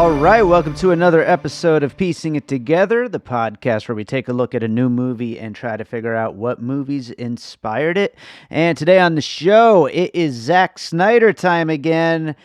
All right, welcome to another episode of Piecing It Together, the podcast where we take a look at a new movie and try to figure out what movies inspired it. And today on the show, it is Zack Snyder time again.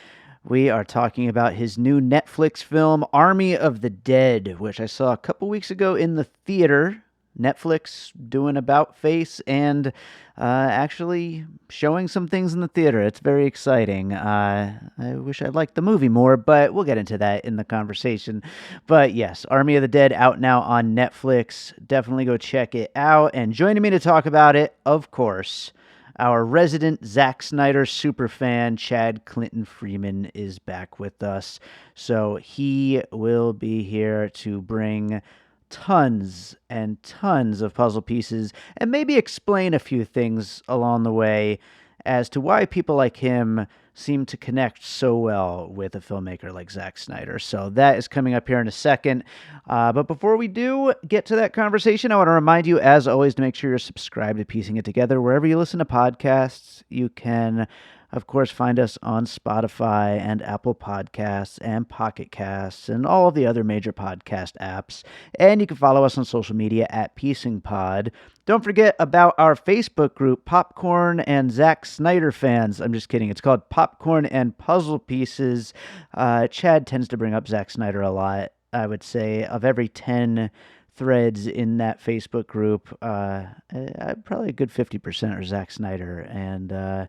We are talking about his new Netflix film, Army of the Dead, which I saw a couple weeks ago in the theater. Netflix doing about face and actually showing some things in the theater. It's very exciting. I wish I liked the movie more, but we'll get into that in the conversation. But yes, Army of the Dead out now on Netflix. Definitely go check it out. And joining me to talk about it, of course, our resident Zack Snyder superfan, Chad Clinton Freeman, is back with us. So he will be here to bring tons and tons of puzzle pieces and maybe explain a few things along the way as to why people like him seem to connect so well with a filmmaker like Zack Snyder. So that is coming up here in a second. But before we do get to that conversation, I want to remind you, as always, to make sure you're subscribed to Piecing It Together. Wherever you listen to podcasts, you can, of course, find us on Spotify and Apple Podcasts and Pocket Casts and all of the other major podcast apps. And you can follow us on social media at Piecing Pod. Don't forget about our Facebook group, Popcorn and Zack Snyder Fans. I'm just kidding. It's called Popcorn and Puzzle Pieces. Chad tends to bring up Zack Snyder a lot. I would say of every 10 threads in that Facebook group, probably a good 50% are Zack Snyder. And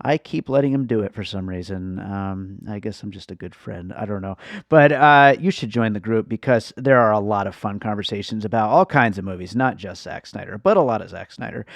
I keep letting him do it for some reason. I guess I'm just a good friend. I don't know. But you should join the group because there are a lot of fun conversations about all kinds of movies, not just Zack Snyder, but a lot of Zack Snyder.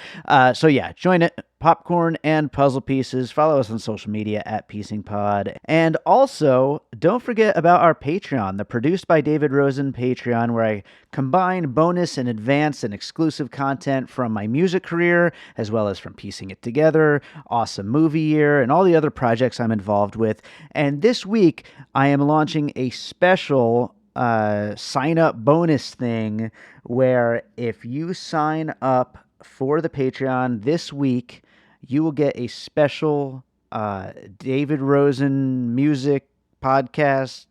So yeah, join it. Popcorn and Puzzle Pieces. Follow us on social media at Piecing Pod. And also, don't forget about our Patreon, the Produced by David Rosen Patreon, where I combine bonus and advanced and exclusive content from my music career, as well as from Piecing It Together, Awesome Movie Year, and all the other projects I'm involved with. And this week, I am launching a special sign up bonus thing where if you sign up for the Patreon this week, you will get a special David Rosen music podcast,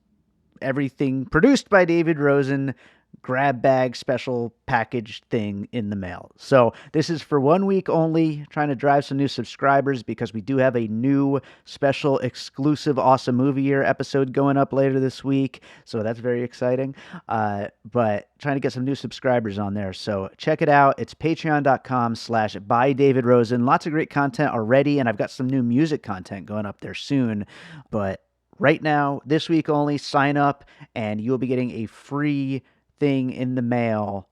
everything produced by David Rosen, grab bag special package thing in the mail. So this is for 1 week only, trying to drive some new subscribers because we do have a new special exclusive Awesome Movie Year episode going up later this week. So that's very exciting. But trying to get some new subscribers on there. So check it out. It's patreon.com/bydavidrosen. Lots of great content already. And I've got some new music content going up there soon. But right now, this week only, sign up and you'll be getting a free thing in the mail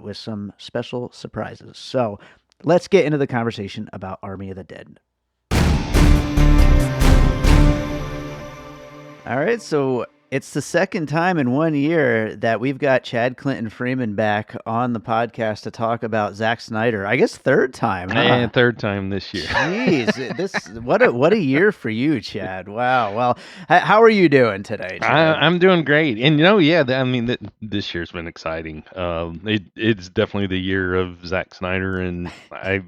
with some special surprises. So let's get into the conversation about Army of the Dead. All right, so it's the second time in 1 year that we've got Chad Clinton Freeman back on the podcast to talk about Zack Snyder. I guess third time, huh? And third time this year. Jeez, what a year for you, Chad. Wow. Well, how are you doing today, Chad? I'm doing great, and this year's been exciting. It's definitely the year of Zack Snyder, and I've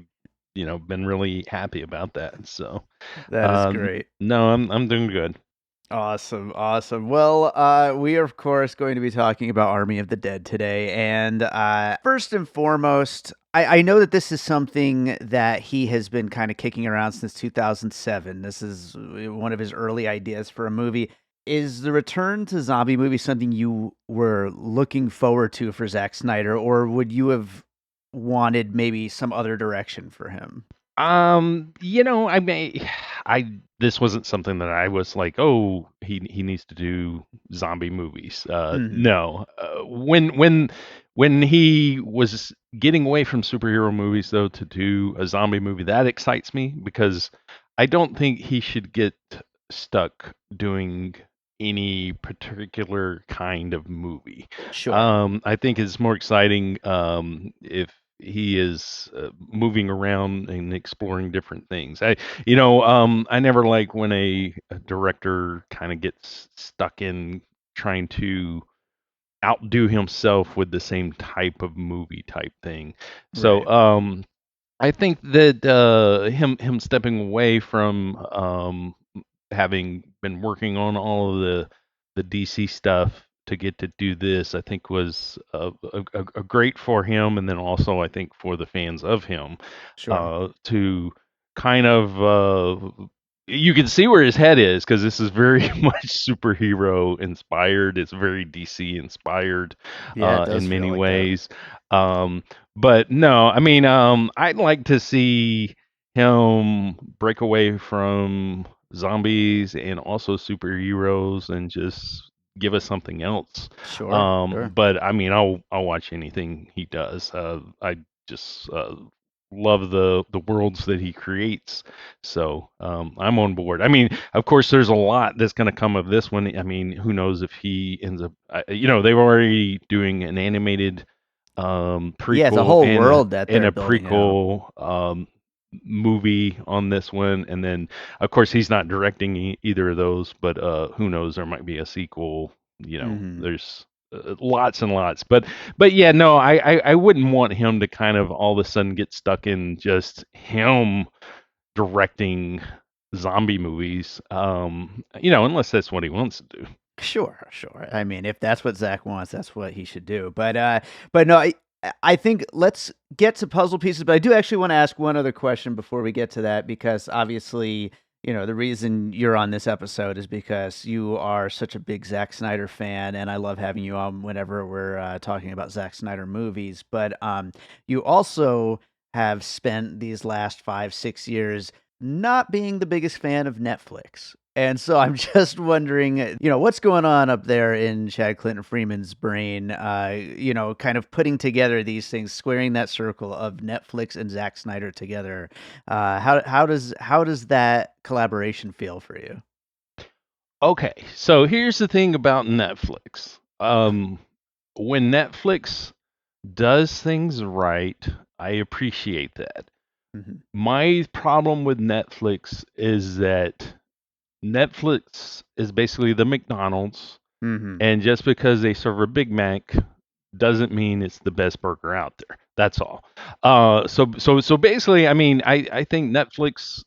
been really happy about that. So that is great. No, I'm doing good. Awesome. Well, we are, of course, going to be talking about Army of the Dead today. And first and foremost, I know that this is something that he has been kind of kicking around since 2007. This is one of his early ideas for a movie. Is the return to zombie movie something you were looking forward to for Zack Snyder, or would you have wanted maybe some other direction for him? This wasn't something that I was like, oh, he needs to do zombie movies. No, when he was getting away from superhero movies though to do a zombie movie, that excites me because I don't think he should get stuck doing any particular kind of movie. Sure. I think it's more exciting if he is moving around and exploring different things. I never like when a director kind of gets stuck in trying to outdo himself with the same type of movie type thing. So Right. I think that him stepping away from having been working on all of the DC stuff to get to do this, I think was a great for him, and then also I think for the fans of him Sure. to kind of you can see where his head is because this is very much superhero inspired. It's very DC inspired Yeah, it does in feel many like that. ways. But no, I mean, I'd like to see him break away from zombies and also superheroes and just give us something else. Sure, sure. But I mean, I'll watch anything he does. I just love the worlds that he creates. So I'm on board. I mean, of course, there's a lot that's going to come of this one. I mean, who knows if he ends up? They're already doing an animated Yeah, it's a prequel whole and world that and they're a building out. prequel movie on this one, and then of course he's not directing either of those, but who knows, there might be a sequel. Hmm. There's lots and lots, but yeah, no, I wouldn't want him to kind of all of a sudden get stuck in just him directing zombie movies, unless that's what he wants to do. Sure, sure. I mean, if that's what Zach wants, that's what he should do. But no, I think let's get to puzzle pieces. But I do actually want to ask one other question before we get to that, because obviously, the reason you're on this episode is because you are such a big Zack Snyder fan, and I love having you on whenever we're talking about Zack Snyder movies. But you also have spent these last 5, 6 years not being the biggest fan of Netflix. And so I'm just wondering, what's going on up there in Chad Clinton Freeman's brain, kind of putting together these things, squaring that circle of Netflix and Zack Snyder together. How does that collaboration feel for you? Okay, so here's the thing about Netflix. When Netflix does things right, I appreciate that. Hmm. My problem with Netflix is that Netflix is basically the McDonald's, Hmm. and just because they serve a Big Mac doesn't mean it's the best burger out there. That's all. So basically, I mean, I think Netflix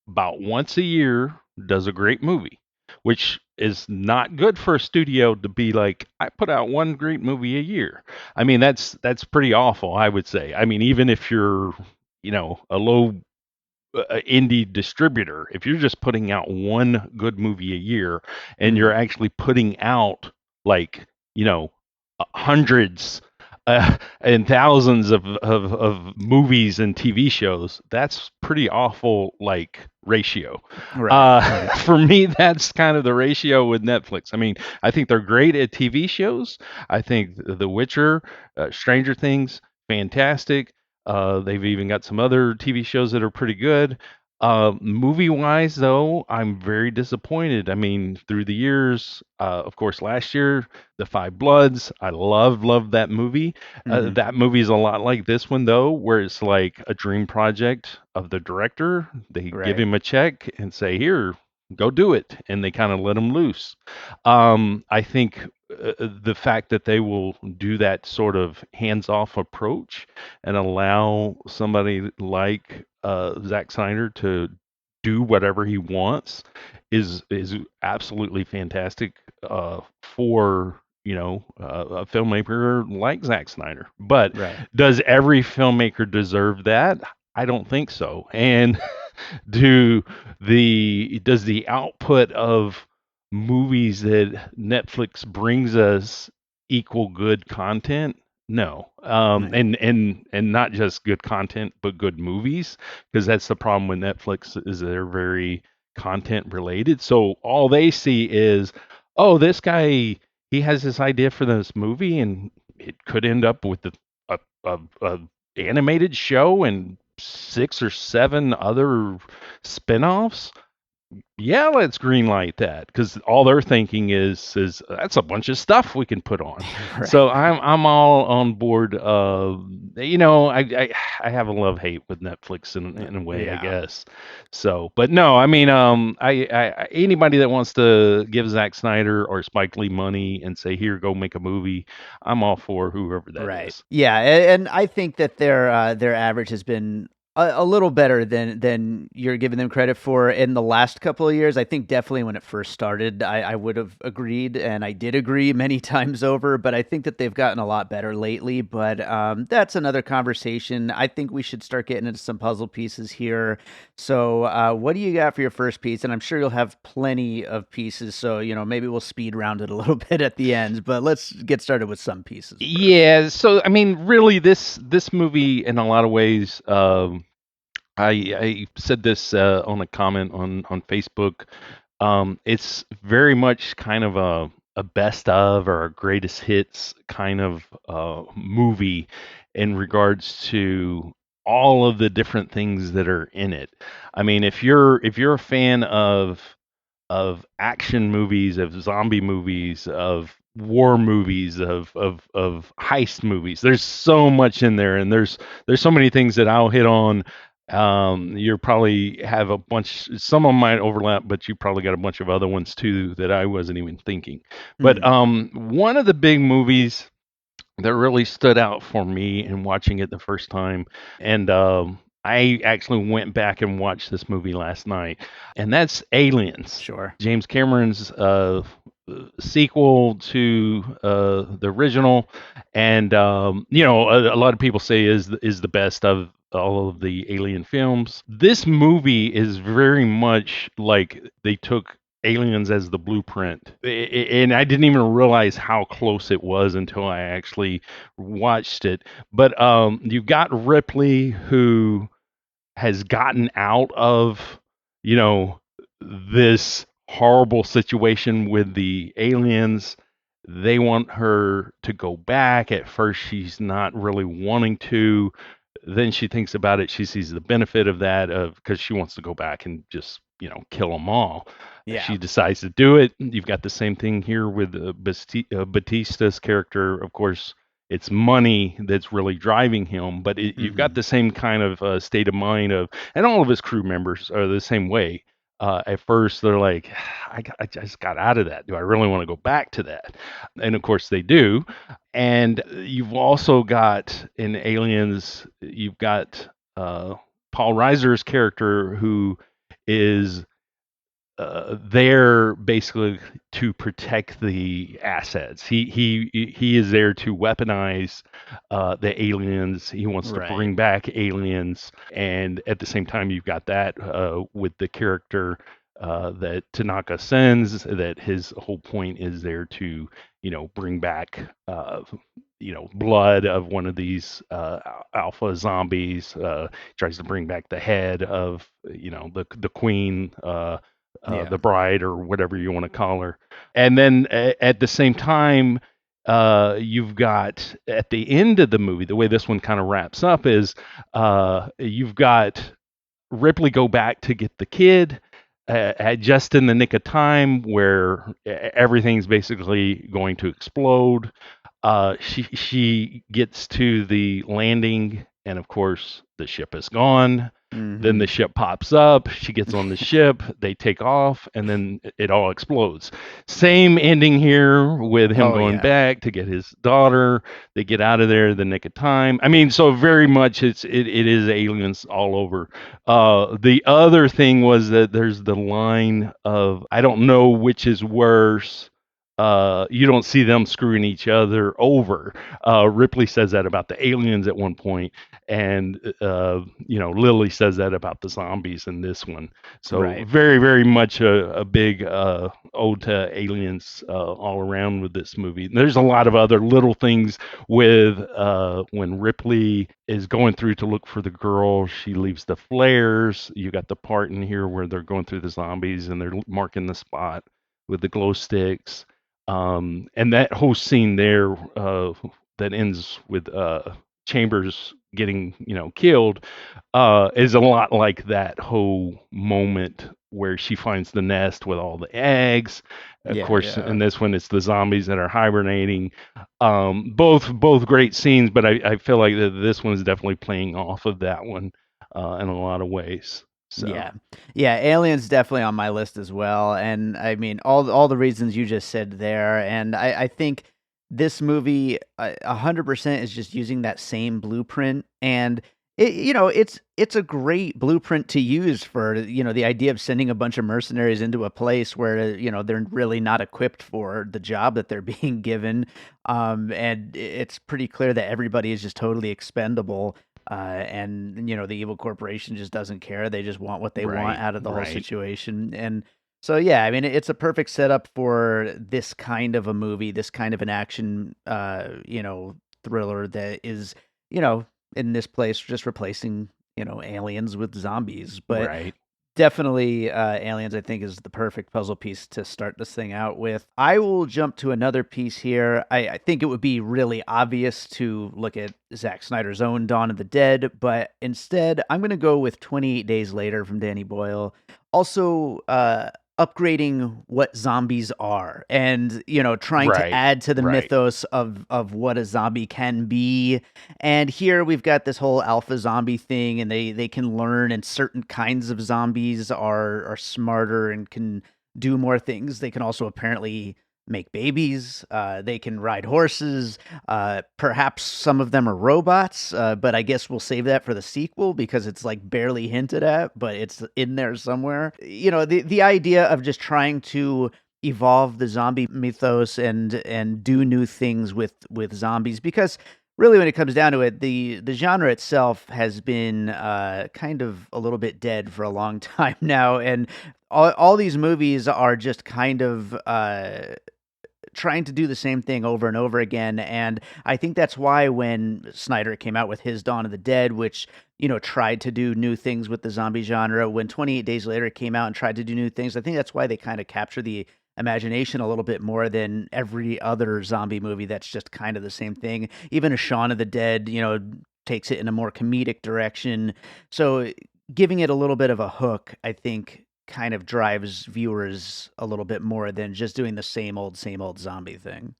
about once a year does a great movie, which is not good for a studio to be like, I put out one great movie a year. I mean, that's pretty awful, I would say. I mean, even if you're, a low indie distributor, if you're just putting out one good movie a year and you're Hmm. actually putting out like, hundreds and thousands of movies and TV shows, that's pretty awful, like ratio. Right, right. For me, that's kind of the ratio with Netflix. I mean, I think they're great at TV shows. I think The Witcher, Stranger Things, fantastic. They've even got some other TV shows that are pretty good. Movie wise, though, I'm very disappointed. I mean, through the years, of course, last year, The Five Bloods, I loved that movie. Hmm. That movie is a lot like this one, though, where it's like a dream project of the director. They give Right. him a check and say, "Here, go do it," and they kind of let him loose. I think the fact that they will do that sort of hands-off approach and allow somebody like Zack Snyder to do whatever he wants is absolutely fantastic for a filmmaker like Zack Snyder. But Right. does every filmmaker deserve that? I don't think so. And does the output of movies that Netflix brings us equal good content? No. Right. And not just good content, but good movies, because that's the problem with Netflix is they're very content related. So all they see is, oh, this guy, he has this idea for this movie, and it could end up with a animated show and 6 or 7 other spin-offs. Yeah, let's greenlight that because all they're thinking is that's a bunch of stuff we can put on. Right. So I'm all on board. I have a love hate with Netflix in a way, I Yeah. guess. So, but no, I mean, anybody that wants to give Zack Snyder or Spike Lee money and say here, go make a movie, I'm all for whoever that Right. is. Yeah, and I think that their average has been A little better than you're giving them credit for in the last couple of years. I think definitely when it first started, I would have agreed, and I did agree many times over, but I think that they've gotten a lot better lately. But that's another conversation. I think we should start getting into some puzzle pieces here. So what do you got for your first piece? And I'm sure you'll have plenty of pieces, so maybe we'll speed round it a little bit at the end, but let's get started with some pieces first. Yeah, so I mean, really, this movie in a lot of ways. I said this on a comment on Facebook. It's very much kind of a best of or a greatest hits kind of movie in regards to all of the different things that are in it. I mean, if you're a fan of action movies, of zombie movies, of war movies, of heist movies. There's so much in there, and there's so many things that I'll hit on. You probably have a bunch. Some of them might overlap, but you probably got a bunch of other ones too that I wasn't even thinking. But Mhm. one of the big movies that really stood out for me in watching it the first time. And I actually went back and watched this movie last night, and that's Aliens. Sure. James Cameron's sequel to the original, and a lot of people say is the best of all of the Alien films. This movie is very much like they took Aliens as the blueprint. And I didn't even realize how close it was until I actually watched it. But you've got Ripley, who has gotten out of, you know, this horrible situation with the aliens. They want her to go back. At first, she's not really wanting to. Then she thinks about it. She sees the benefit of that, of because she wants to go back and just kill them all. Yeah. She decides to do it. You've got the same thing here with Batista's character. Of course, it's money that's really driving him, but you've got Mhm. the same kind of state of mind of, and all of his crew members are the same way. At first, they're like, I just got out of that. Do I really want to go back to that? And of course, they do. And you've also got in Aliens, you've got Paul Reiser's character, who is there basically to protect the assets. He is there to weaponize the aliens. He wants to Right. bring back aliens, and at the same time, you've got that with the character that Tanaka sends. That his whole point is there to bring back. Blood of one of these alpha zombies. Tries to bring back the head of the queen, Yeah. the bride, or whatever you want to call her. And then at the same time, you've got at the end of the movie, the way this one kind of wraps up is you've got Ripley go back to get the kid. At just in the nick of time where everything's basically going to explode, she gets to the landing, and of course the ship is gone. Then the Mhm. ship pops up. She gets on the ship. They take off, and then it all explodes. Same ending here with him Oh going yeah. back to get his daughter. They get out of there the nick of time. I mean, so very much it is aliens all over. The other thing was that there's the line of, I don't know which is worse. You don't see them screwing each other over. Ripley says that about the aliens at one point, and Lily says that about the zombies in this one. So Right. very, very much a big ode to aliens all around with this movie. There's a lot of other little things with when Ripley is going through to look for the girl. She leaves the flares. You got the part in here where they're going through the zombies and they're marking the spot with the glow sticks. And that whole scene there that ends with Chambers getting killed is a lot like that whole moment where she finds the nest with all the eggs. Of Yeah, course, in yeah. this one, it's the zombies that are hibernating. Both great scenes, but I feel like this one is definitely playing off of that one in a lot of ways. So. Yeah. Yeah, Alien's definitely on my list as well, and I mean, all the reasons you just said there, and I think this movie, 100% is just using that same blueprint, and It's a great blueprint to use for, the idea of sending a bunch of mercenaries into a place where, they're really not equipped for the job that they're being given. And it's pretty clear that everybody is just totally expendable. And the evil corporation just doesn't care. They just want what they want Right, out of the whole right, situation. And so, yeah, I mean, it's a perfect setup for this kind of a movie, this kind of an action, thriller that is, you know, in this place just replacing, aliens with zombies. But right. definitely, aliens, I think, is the perfect puzzle piece to start this thing out with. I will jump to another piece here. I think it would be really obvious to look at Zack Snyder's own Dawn of the Dead, but instead, I'm going to go with 28 Days Later from Danny Boyle. Also, upgrading what zombies are and, trying to Right, add to the right. mythos of what a zombie can be. And here we've got this whole alpha zombie thing, and they can learn, and certain kinds of zombies are smarter and can do more things. They can also apparently make babies. They can ride horses. Perhaps some of them are robots, but I guess we'll save that for the sequel because it's like barely hinted at, but it's in there somewhere. The idea of just trying to evolve the zombie mythos and do new things with zombies, because really, when it comes down to it, the genre itself has been kind of a little bit dead for a long time now, and all these movies are just kind of trying to do the same thing over and over again. And I think that's why when Snyder came out with his Dawn of the Dead, which, tried to do new things with the zombie genre, when 28 Days Later came out and tried to do new things, I think that's why they kind of capture the imagination a little bit more than every other zombie movie that's just kind of the same thing. Even a Shaun of the Dead, takes it in a more comedic direction. So giving it a little bit of a hook, I think, kind of drives viewers a little bit more than just doing the same old zombie thing.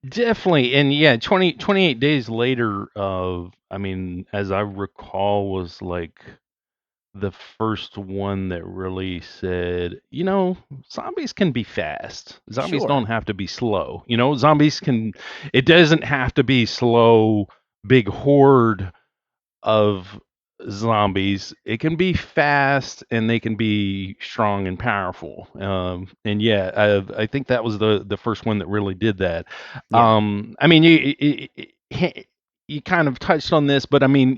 Definitely. And yeah, 28 days later, I mean, as I recall, was like the first one that really said, zombies can be fast. Zombies don't Sure. have to be slow. Zombies can, it doesn't have to be slow, big horde of zombies. It can be fast and they can be strong and powerful. And yeah, I think that was the first one that really did that. Yeah. I mean, you kind of touched on this, but I mean,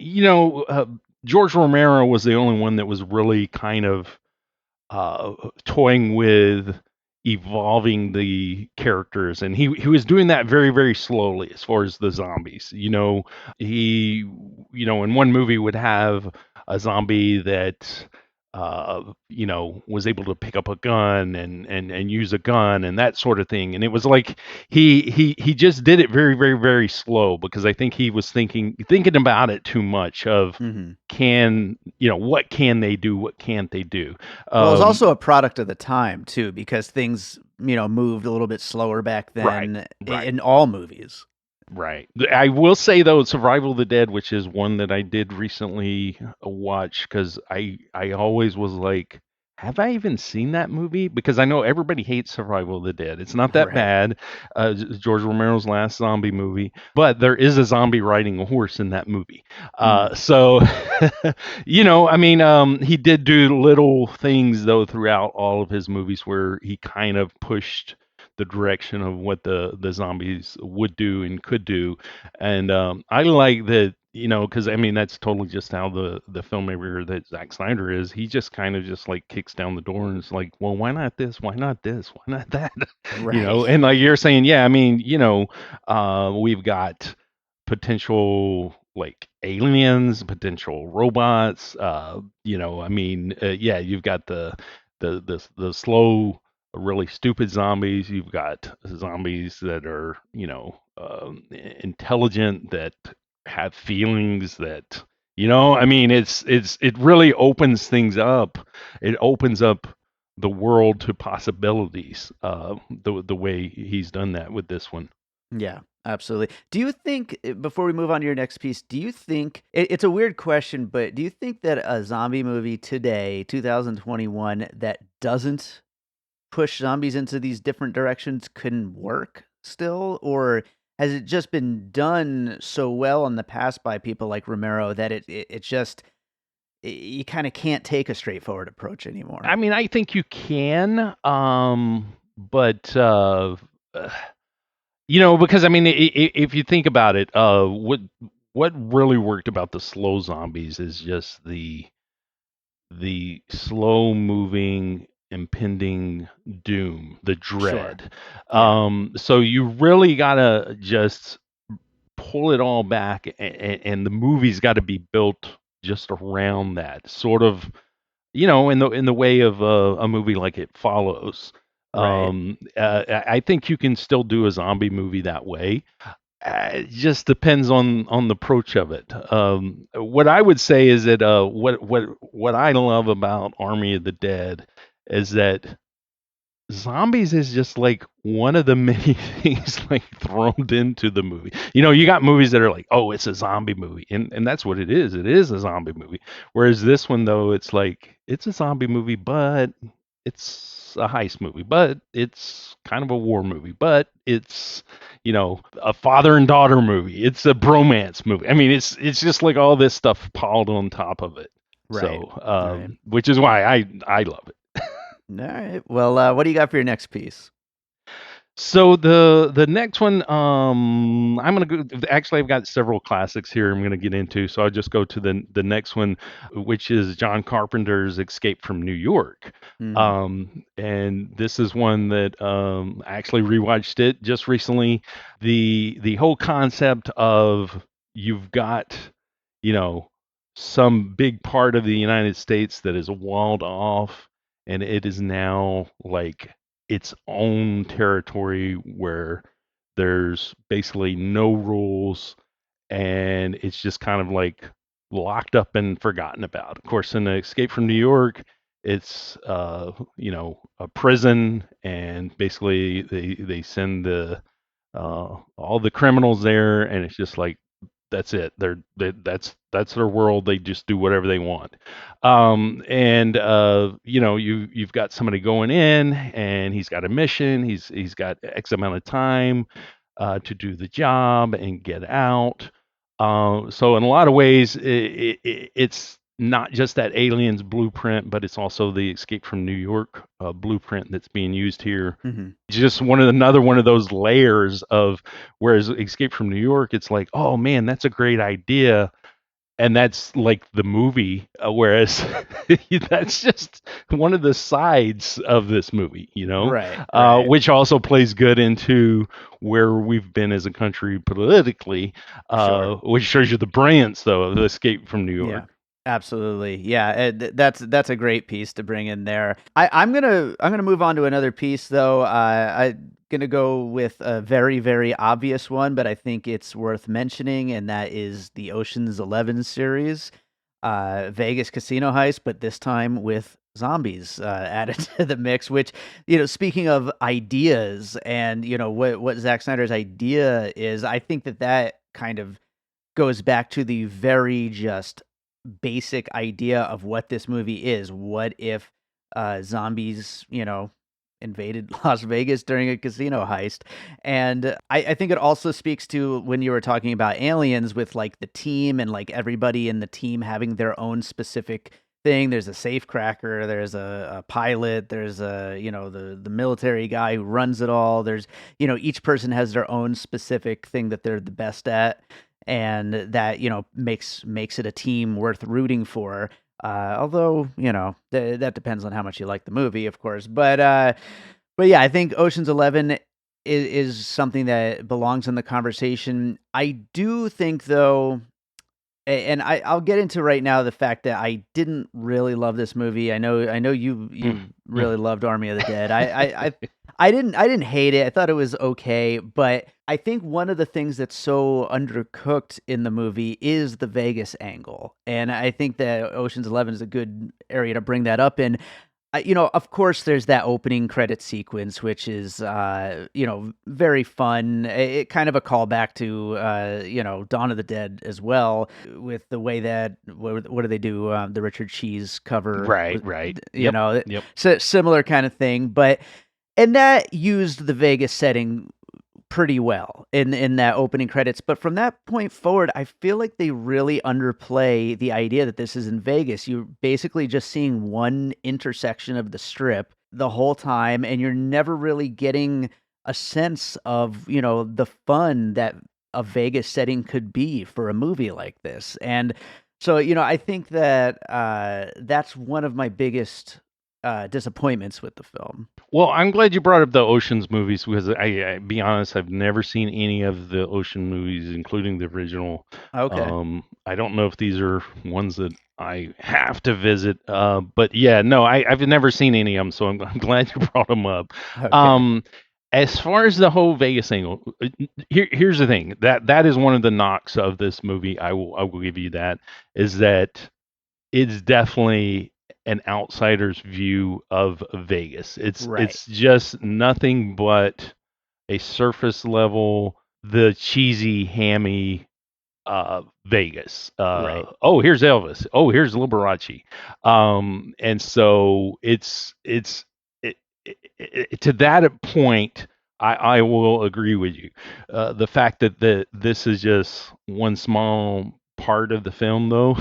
George Romero was the only one that was really kind of toying with evolving the characters, and he was doing that very very slowly as far as the zombies. He in one movie would have a zombie that was able to pick up a gun and use a gun and that sort of thing, and it was like he just did it very very very slow, because I think he was thinking about it too much of, Mhm. what can they do, what can't they do. Well, it's um also a product of the time too, because things, moved a little bit slower back right, then right, in all movies. right. I will say though, Survival of the Dead, which is one that I did recently watch, because I always was like, have I even seen that movie? Because I know everybody hates Survival of the Dead. It's not that Right. bad. George Romero's last zombie movie, but there is a zombie riding a horse in that movie. Mm. So I mean, he did do little things though throughout all of his movies where he kind of pushed the direction of what the zombies would do and could do. And I like that, because I mean that's totally just how the filmmaker that Zack Snyder is. He just kind of just like kicks down the door and is like, well, why not this? Why not this? Why not that? Right. And like you're saying, yeah, I mean, we've got potential like aliens, potential robots. I mean, yeah, you've got the slow, really stupid zombies. You've got zombies that are, intelligent, that have feelings, that, I mean, it really opens things up. It opens up the world to possibilities. The way he's done that with this one. Yeah, absolutely. Do you think, before we move on to your next piece, do you think it's a weird question, but do you think that a zombie movie today, 2021, that doesn't push zombies into these different directions couldn't work still? Or has it just been done so well in the past by people like Romero that it just you kind of can't take a straightforward approach anymore. I mean, I think you can, but because I mean, if you think about it, what really worked about the slow zombies is just the slow moving impending doom, the Sure. dread. Yeah. So you really gotta just pull it all back, and the movie's got to be built just around that sort of, in the way of a movie like It Follows. Right. I think you can still do a zombie movie that way. It just depends on the approach of it. What I would say is that what I love about Army of the Dead is that zombies is just like one of the many things like thrown into the movie. You got movies that are like, oh, it's a zombie movie, and that's what it is. It is a zombie movie. Whereas this one, though, it's like it's a zombie movie, but it's a heist movie, but it's kind of a war movie, but it's a father and daughter movie. It's a bromance movie. I mean, it's just like all this stuff piled on top of it. Right. So, Right. which is why I love it. All right. Well, what do you got for your next piece? So the next one, I'm gonna go. Actually, I've got several classics here. I'm gonna get into. So I'll just go to the next one, which is John Carpenter's Escape from New York. Mm-hmm. And this is one that I actually rewatched it just recently. The whole concept of you've got, you know, some big part of the United States that is walled off, and it is now like its own territory where there's basically no rules, and it's just kind of like locked up and forgotten about. Of course, in the Escape from New York, it's a prison, and basically they send all the criminals there, and it's just like that's it. That's their world. They just do whatever they want. And you've got somebody going in, and he's got a mission. He's got X amount of time to do the job and get out. So in a lot of ways, it's not just that Aliens blueprint, but it's also the Escape from New York blueprint that's being used here. Mm-hmm. Just another one of those layers of, whereas Escape from New York, it's like, oh man, that's a great idea, and that's like the movie, whereas that's just one of the sides of this movie, Right. Right. which also plays good into where we've been as a country politically, Sure. which shows you the brilliance, though, of Escape from New Yeah. York. Absolutely. Yeah, that's a great piece to bring in there. I'm gonna move on to another piece though. I'm gonna go with a very very obvious one, but I think it's worth mentioning, and that is the Ocean's 11 series, Vegas Casino Heist, but this time with zombies added to the mix. Which, speaking of ideas, and what Zack Snyder's idea is, I think that kind of goes back to the very just basic idea of what this movie is. What if zombies, invaded Las Vegas during a casino heist? And I think it also speaks to when you were talking about aliens with like the team and like everybody in the team having their own specific thing. There's a safecracker, there's a pilot, there's the military guy who runs it all. There's, each person has their own specific thing that they're the best at, and that makes it a team worth rooting for. Although that depends on how much you like the movie, of course. But yeah, I think Ocean's 11 is something that belongs in the conversation. I do think though, and I'll get into right now the fact that I didn't really love this movie. I know you really loved Army of the Dead. I didn't hate it. I thought it was okay, but I think one of the things that's so undercooked in the movie is the Vegas angle, and I think that Ocean's 11 is a good area to bring that up in. Of course, there's that opening credit sequence, which is, very fun. It kind of a callback to, Dawn of the Dead as well, with the way that what do they do? The Richard Cheese cover, Right. Yep. similar kind of thing. And that used the Vegas setting pretty well in that opening credits. But from that point forward, I feel like they really underplay the idea that this is in Vegas. You're basically just seeing one intersection of the strip the whole time, and you're never really getting a sense of, the fun that a Vegas setting could be for a movie like this. And so, I think that that's one of my biggest disappointments with the film. Well, I'm glad you brought up the Ocean's movies because be honest, I've never seen any of the Ocean movies, including the original. Okay. I don't know if these are ones that I have to visit. But yeah, no, I've never seen any of them, so I'm glad you brought them up. Okay. Um, as far as the whole Vegas thing, here's the thing that is one of the knocks of this movie. I will give you that is that it's definitely an outsider's view of Vegas. It's Right. it's just nothing but a surface level, the cheesy, hammy Vegas. Right. Oh, here's Elvis. Oh, here's Liberace. And so to that point, I will agree with you. The fact that this is just one small part of the film, though,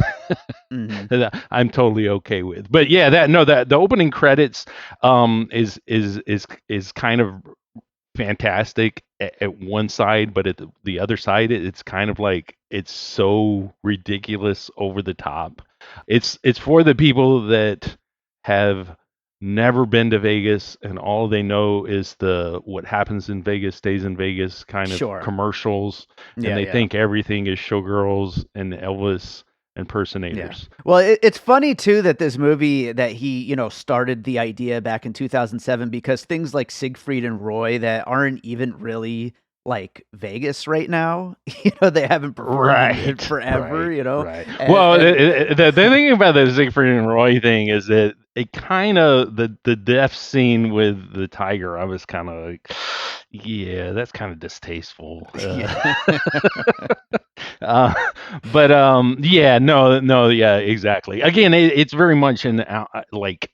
Hmm. that I'm totally okay with. But yeah, that the opening credits is kind of fantastic at one side, but at the other side, it's kind of like it's so ridiculous over the top. It's for the people that have never been to Vegas and all they know is the what happens in Vegas stays in Vegas kind of Sure. commercials, and Yeah, they yeah. think everything is showgirls and Elvis Yeah. impersonators. Well, it's funny too that this movie that he, started the idea back in 2007 because things like Siegfried and Roy that aren't even really like Vegas right now, they haven't performed in it Right, forever, right, right. and, Well, and the thing about the Siegfried and Roy thing is that it kind of the death scene with the tiger. I was kind of like, yeah, that's kind of distasteful. yeah. Uh, but yeah, no, no, yeah, exactly. Again, it's very much an like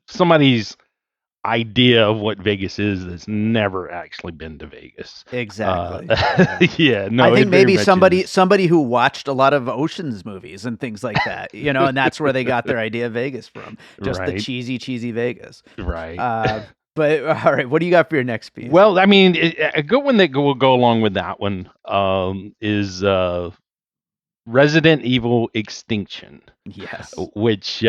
somebody's idea of what Vegas is that's never actually been to Vegas. Exactly. Yeah. Yeah, I no, it think very maybe much somebody is. somebody who watched a lot of Ocean's movies and things like that, and that's where they got their idea of Vegas from, just the Right, cheesy, cheesy Vegas. right. Uh, but all right, what do you got for your next piece? Well, I mean, a good one that will go along with that one is Resident Evil Extinction, Yes. which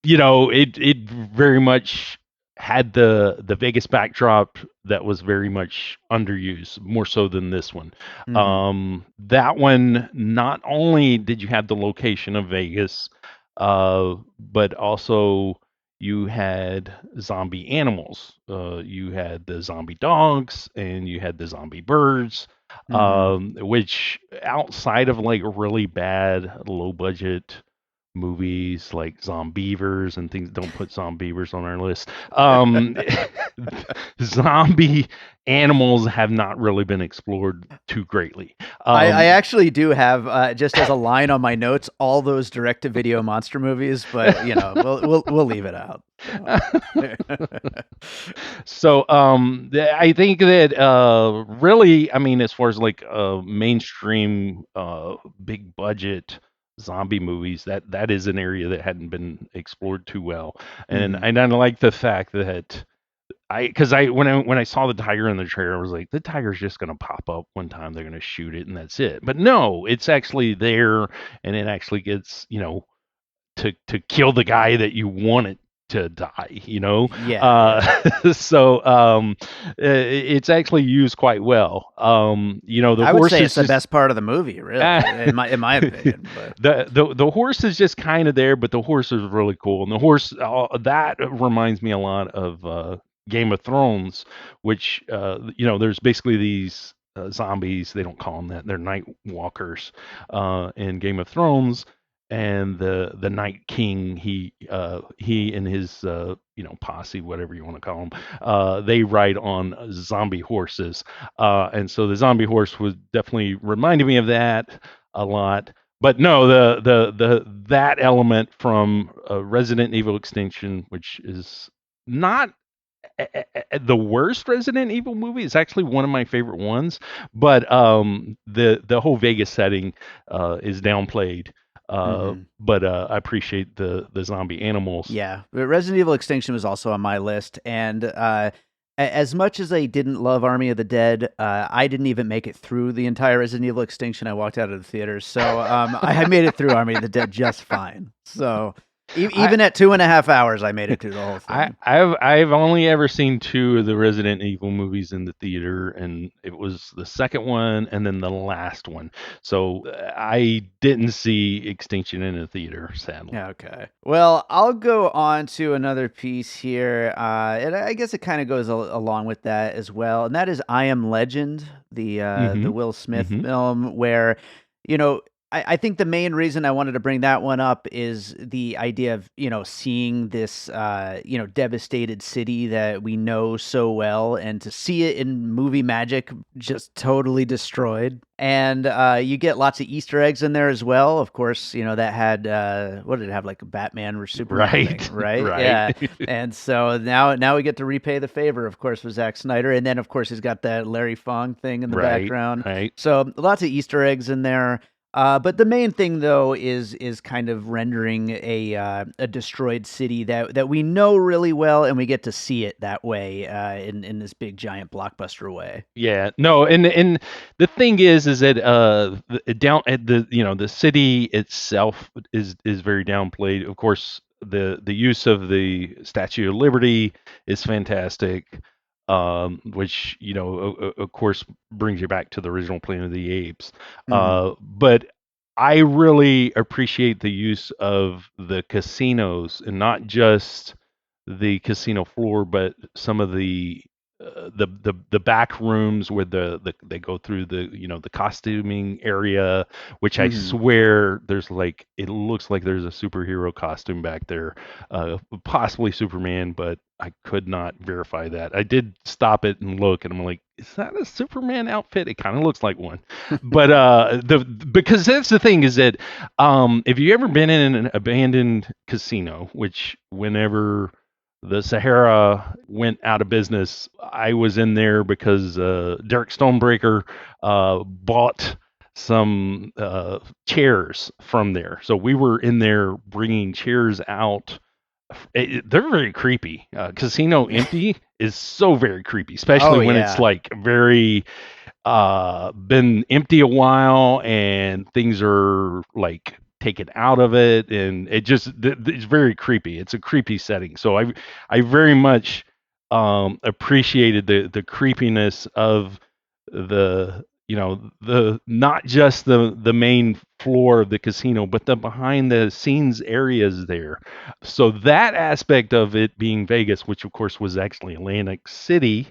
it very much had the Vegas backdrop that was very much underused, more so than this one. Hmm. That one, not only did you have the location of Vegas, but also you had zombie animals. You had the zombie dogs and you had the zombie birds, Hmm. which outside of like really bad low budget movies like Zombievers and things. Don't put Zombievers on our list. Zombie animals have not really been explored too greatly. I actually do have just as a line on my notes all those direct-to-video monster movies, but we'll leave it out. So. So I think that really, I mean, as far as like mainstream big budget zombie movies, that is an area that hadn't been explored too well, and Hmm. I don't like the fact that because when I saw the tiger in the trailer, I was like, the tiger's just gonna pop up one time, they're gonna shoot it, and that's it. But no, it's actually there, and it actually gets to kill the guy that you want it to die. Yeah, yeah. So it's actually used quite well. The I would horse say is it's the just best part of the movie, really, in my opinion. But the horse is just kind of there, but the horse is really cool, and the horse that reminds me a lot of Game of Thrones, which there's basically these zombies. They don't call them that; they're night walkers in Game of Thrones. And the Night King, he and his posse, whatever you want to call them, they ride on zombie horses, and so the zombie horse was definitely reminding me of that a lot. But no, the that element from Resident Evil Extinction, which is not the worst Resident Evil movie. It's actually one of my favorite ones, but the whole Vegas setting is downplayed. But I appreciate the zombie animals. Yeah, but Resident Evil Extinction was also on my list, and as much as I didn't love Army of the Dead, I didn't even make it through the entire Resident Evil Extinction. I walked out of the theater, so I made it through Army of the Dead just fine. So even at 2.5 hours, I made it through the whole thing. I've only ever seen two of the Resident Evil movies in the theater, and it was the second one and then the last one. So I didn't see Extinction in the theater, sadly. Okay. Well, I'll go on to another piece here, and I guess it kind of goes along with that as well, and that is I Am Legend, the Will Smith film, where you know. I think the main reason I wanted to bring that one up is the idea of, seeing this, devastated city that we know so well, and to see it in movie magic just totally destroyed. And you get lots of Easter eggs in there as well. Of course, that had, what did it have, like a Batman or Superman thing, right? Right. Yeah. And so now we get to repay the favor, of course, with Zack Snyder. And then, of course, he's got that Larry Fong thing in the background. Right. So lots of Easter eggs in there. But the main thing, though, is kind of rendering a destroyed city that we know really well, and we get to see it that way in this big giant blockbuster way. Yeah, no, and the thing is that down at the city itself is very downplayed. Of course, the use of the Statue of Liberty is fantastic. Which of course brings you back to the original Planet of the Apes. But I really appreciate the use of the casinos, and not just the casino floor, but some of the back rooms where they go through the costuming area, which I swear it looks like there's a superhero costume back there, possibly Superman, but I could not verify that. I did stop it and look, and I'm like, is that a Superman outfit? It kind of looks like one. But because that's the thing is that if you ever been in an abandoned casino, which whenever the Sahara went out of business, I was in there because Derek Stonebreaker bought some chairs from there. So we were in there bringing chairs out. They're very creepy. Casino empty is so very creepy, especially when it's like very been empty a while and things are like taken out of it, and it's very creepy. It's a creepy setting. So I very much appreciated the creepiness of the not just the main floor of the casino, but the behind the scenes areas there. So that aspect of it being Vegas, which of course was actually Atlantic City,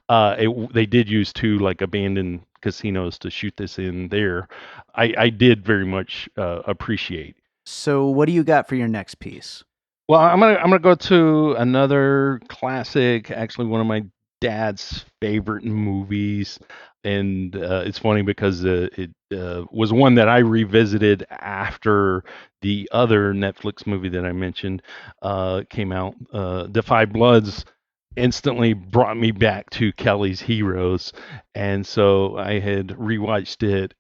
they did use two like abandoned casinos to shoot this in there. I did very much appreciate. So what do you got for your next piece? Well, I'm gonna go to another classic, actually one of my dad's favorite movies, and it's funny because it was one that I revisited after the other Netflix movie that I mentioned came out. The Five Bloods instantly brought me back to Kelly's Heroes, and so I had rewatched it,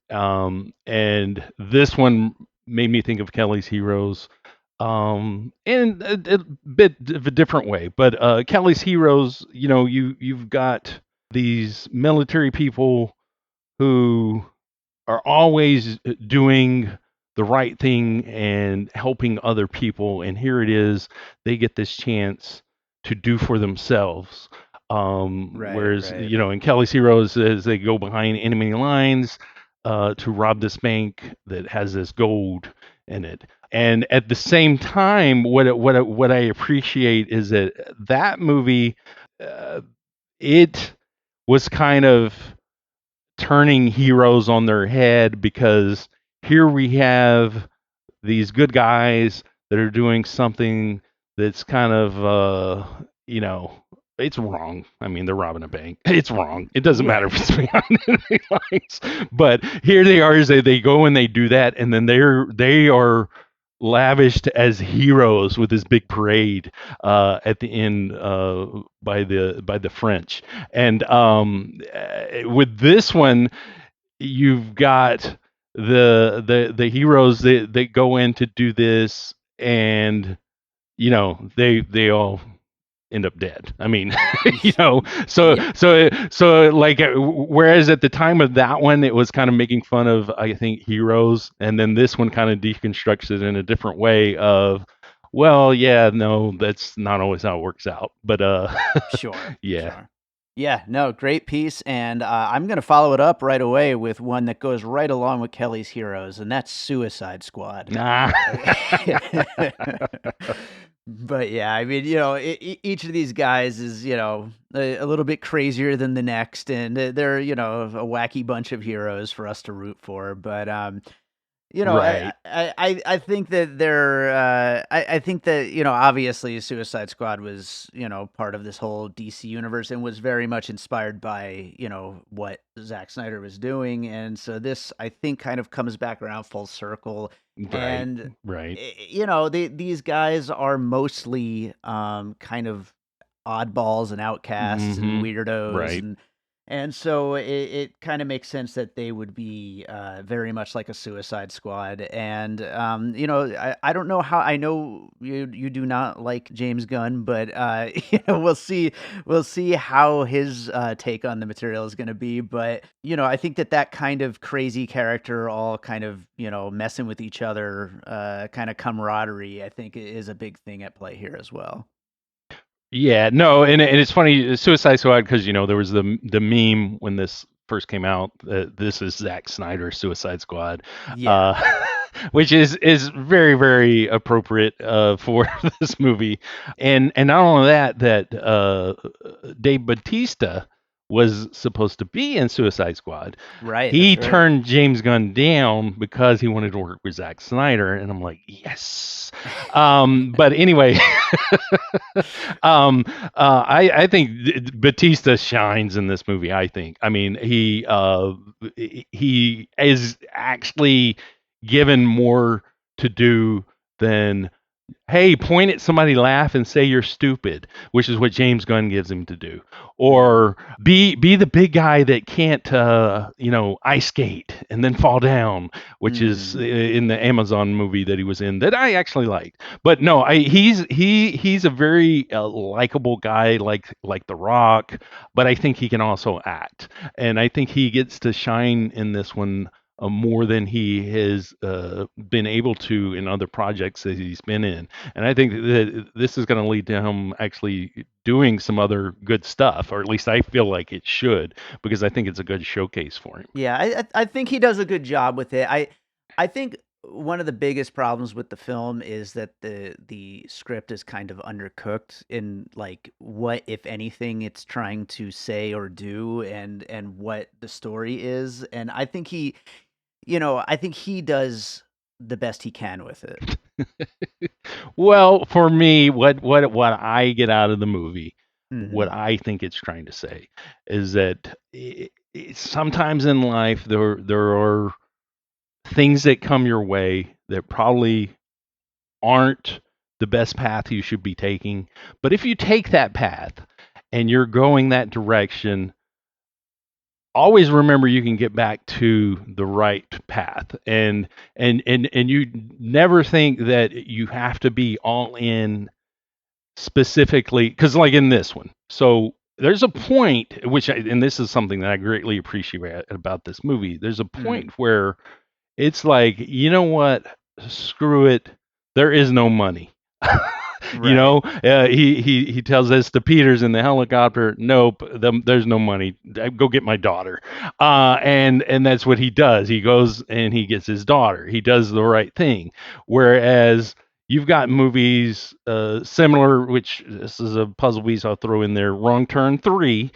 and this one made me think of Kelly's Heroes in a bit of a different way. But Kelly's Heroes, you've got these military people who are always doing the right thing and helping other people, and here it is, they get this chance to do for themselves. Whereas, in Kelly's Heroes, as they go behind enemy lines to rob this bank that has this gold in it. And at the same time, what I appreciate is that movie, it was kind of turning heroes on their head, because here we have these good guys that are doing something that's kind of it's wrong. I mean, they're robbing a bank. It's wrong. It doesn't matter if it's behind enemy lines. But here they are, is they go and they do that, and then they are lavished as heroes with this big parade at the end by the French. And with this one, you've got the heroes that go in to do this, and they all end up dead. I mean, so Yeah, like whereas at the time of that one it was kind of making fun of, I think, heroes, and then this one kind of deconstructs it in a different way of, well, yeah, no, that's not always how it works out, but sure, yeah. sure. Yeah, no, great piece, and I'm gonna follow it up right away with one that goes right along with Kelly's Heroes, and that's Suicide Squad. Nah. But yeah, I mean, each of these guys is, a little bit crazier than the next, and they're, a wacky bunch of heroes for us to root for. But Right. I think that I think that, obviously Suicide Squad was, part of this whole DC universe and was very much inspired by, what Zack Snyder was doing. And so this, I think, kind of comes back around full circle. Right. And, Right. these guys are mostly kind of oddballs and outcasts and Mhm. weirdos, Right. and so it kind of makes sense that they would be very much like a Suicide Squad. And I don't know how, I know you do not like James Gunn, but we'll see how his take on the material is going to be. But I think that kind of crazy character, all kind of messing with each other, kind of camaraderie, I think is a big thing at play here as well. Yeah, no, and it's funny, Suicide Squad, because there was the meme when this first came out, this is Zack Snyder Suicide Squad, Yeah. uh, which is very, very appropriate for this movie, and not only that Dave Bautista was supposed to be in Suicide Squad. Right, He that's right. turned James Gunn down because he wanted to work with Zack Snyder, and I'm like, yes. But anyway, I think Batista shines in this movie. I think. I mean, he is actually given more to do than, hey, point at somebody, laugh, and say you're stupid, which is what James Gunn gives him to do. Mhm. Or be the big guy that can't, ice skate and then fall down, which is Mhm. in the Amazon movie that he was in that I actually liked. But no, he's a very likable guy, like The Rock, but I think he can also act, and I think he gets to shine in this one more than he has been able to in other projects that he's been in. And I think that this is going to lead to him actually doing some other good stuff, or at least I feel like it should, because I think it's a good showcase for him. Yeah, I think he does a good job with it. I think one of the biggest problems with the film is that the script is kind of undercooked in, like, what, if anything, it's trying to say or do, and what the story is. And I think he does the best he can with it. Well, for me, what I get out of the movie, what Mhm. I think it's trying to say, is that sometimes in life there are things that come your way that probably aren't the best path you should be taking. But if you take that path and you're going that direction, always remember you can get back to the right path. And you never think that you have to be all in specifically, because like in this one, so there's a point and this is something that I greatly appreciate about this movie. There's a point Mhm. where it's like, you know what? Screw it. There is no money. Right. He tells this to Peters in the helicopter. Nope, there's no money. Go get my daughter. And that's what he does. He goes and he gets his daughter. He does the right thing. Whereas you've got movies similar, which this is a puzzle piece I'll throw in there. Wrong Turn 3,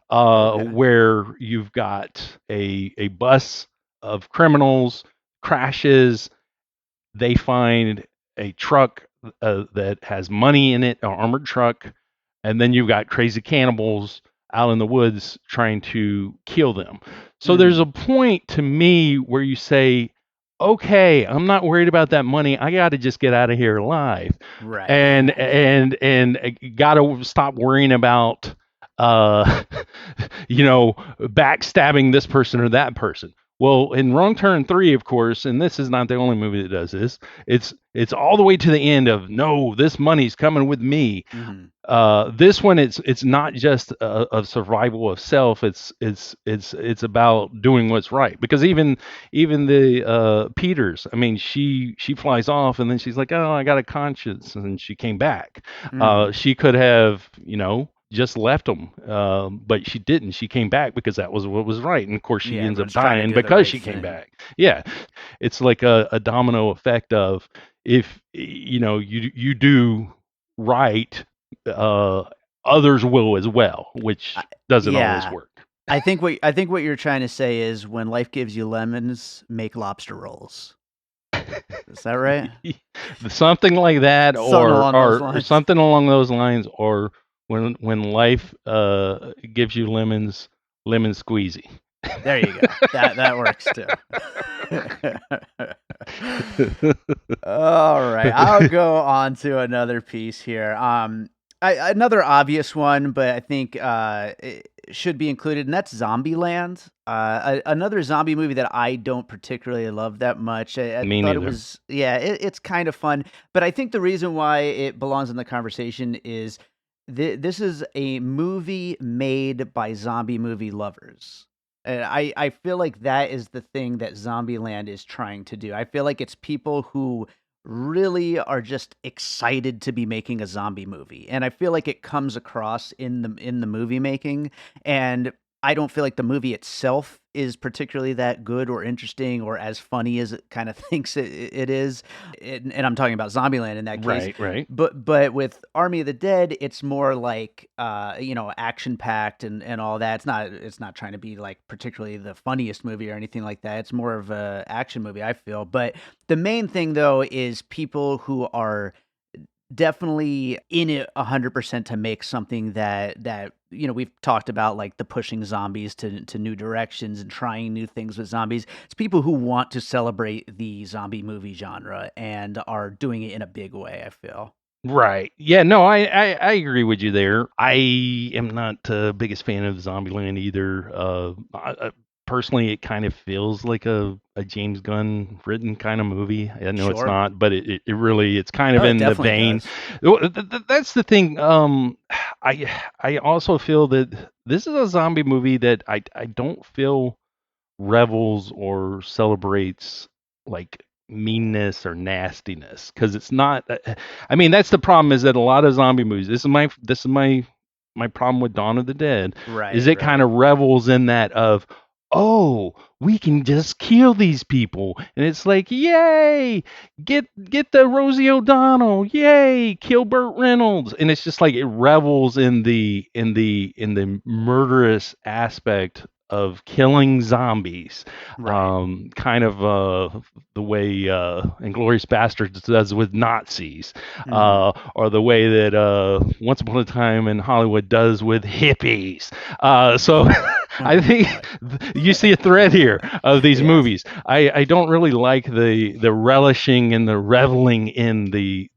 Okay. where you've got a bus of criminals crashes. They find a truck that has money in it, an armored truck, and then you've got crazy cannibals out in the woods trying to kill them. So there's a Mhm. point to me where you say, okay, I'm not worried about that money. I got to just get out of here alive, Right. and got to stop worrying about uh backstabbing this person or that person. Well, in Wrong Turn 3, of course, and this is not the only movie that does this. It's all the way to the end of, no, this money's coming with me. Hmm. This one, it's not just a survival of self. It's about doing what's right. Because even the Peters, I mean, she flies off and then she's like, oh, I got a conscience, and she came back. Hmm. She could have, just left them, but she didn't. She came back because that was what was right, and of course she Yeah, ends up everyone's trying to dying do the because right she came thing. back. Yeah, it's like a domino effect of, if you do right, uh, others will as well, which I, doesn't always yeah, work. I think what you're trying to say is when life gives you lemons, make lobster rolls. Is that right? Something like that, Something or along those or lines. something along those lines, or when life gives you lemons, lemon squeezy. There you go. That works too. All right, I'll go on to another piece here. Another obvious one, but I think it should be included, and that's Zombieland. Another zombie movie that I don't particularly love that much. I Me thought it neither. was, yeah, it's kind of fun, but I think the reason why it belongs in the conversation is this is a movie made by zombie movie lovers. And I feel like that is the thing that Zombieland is trying to do. I feel like it's people who really are just excited to be making a zombie movie, and I feel like it comes across in the movie making, and I don't feel like the movie itself is particularly that good or interesting or as funny as it kind of thinks it is. And I'm talking about Zombieland in that case. Right, right. But with Army of the Dead, it's more like action packed and all that. It's not trying to be like particularly the funniest movie or anything like that. It's more of a action movie, I feel. But the main thing though is people who are definitely in it 100% to make something that we've talked about, like the pushing zombies to new directions and trying new things with zombies. It's people who want to celebrate the zombie movie genre and are doing it in a big way, I feel. Right. Yeah, no, I agree with you there. I am not the biggest fan of Zombieland either. Personally, it kind of feels like a James Gunn written kind of movie. I know it's Sure. not, but it really, it's kind of Oh, it in the definitely vein. does. That's the thing. I also feel that this is a zombie movie that I don't feel revels or celebrates like meanness or nastiness, because it's not. I mean, that's the problem, is that a lot of zombie movies, this is my problem with Dawn of the Dead, is Right, it kind right. of revels in that of, oh, we can just kill these people, and it's like, yay, get the Rosie O'Donnell, yay, kill Burt Reynolds, and it's just like it revels in the murderous aspect of killing zombies, Right. kind of the way Inglorious Bastards does with Nazis, Mhm. or the way that Once Upon a Time in Hollywood does with hippies. So I Oh think boy. you see a thread here of these Yes. movies. I don't really like the relishing and the reveling in the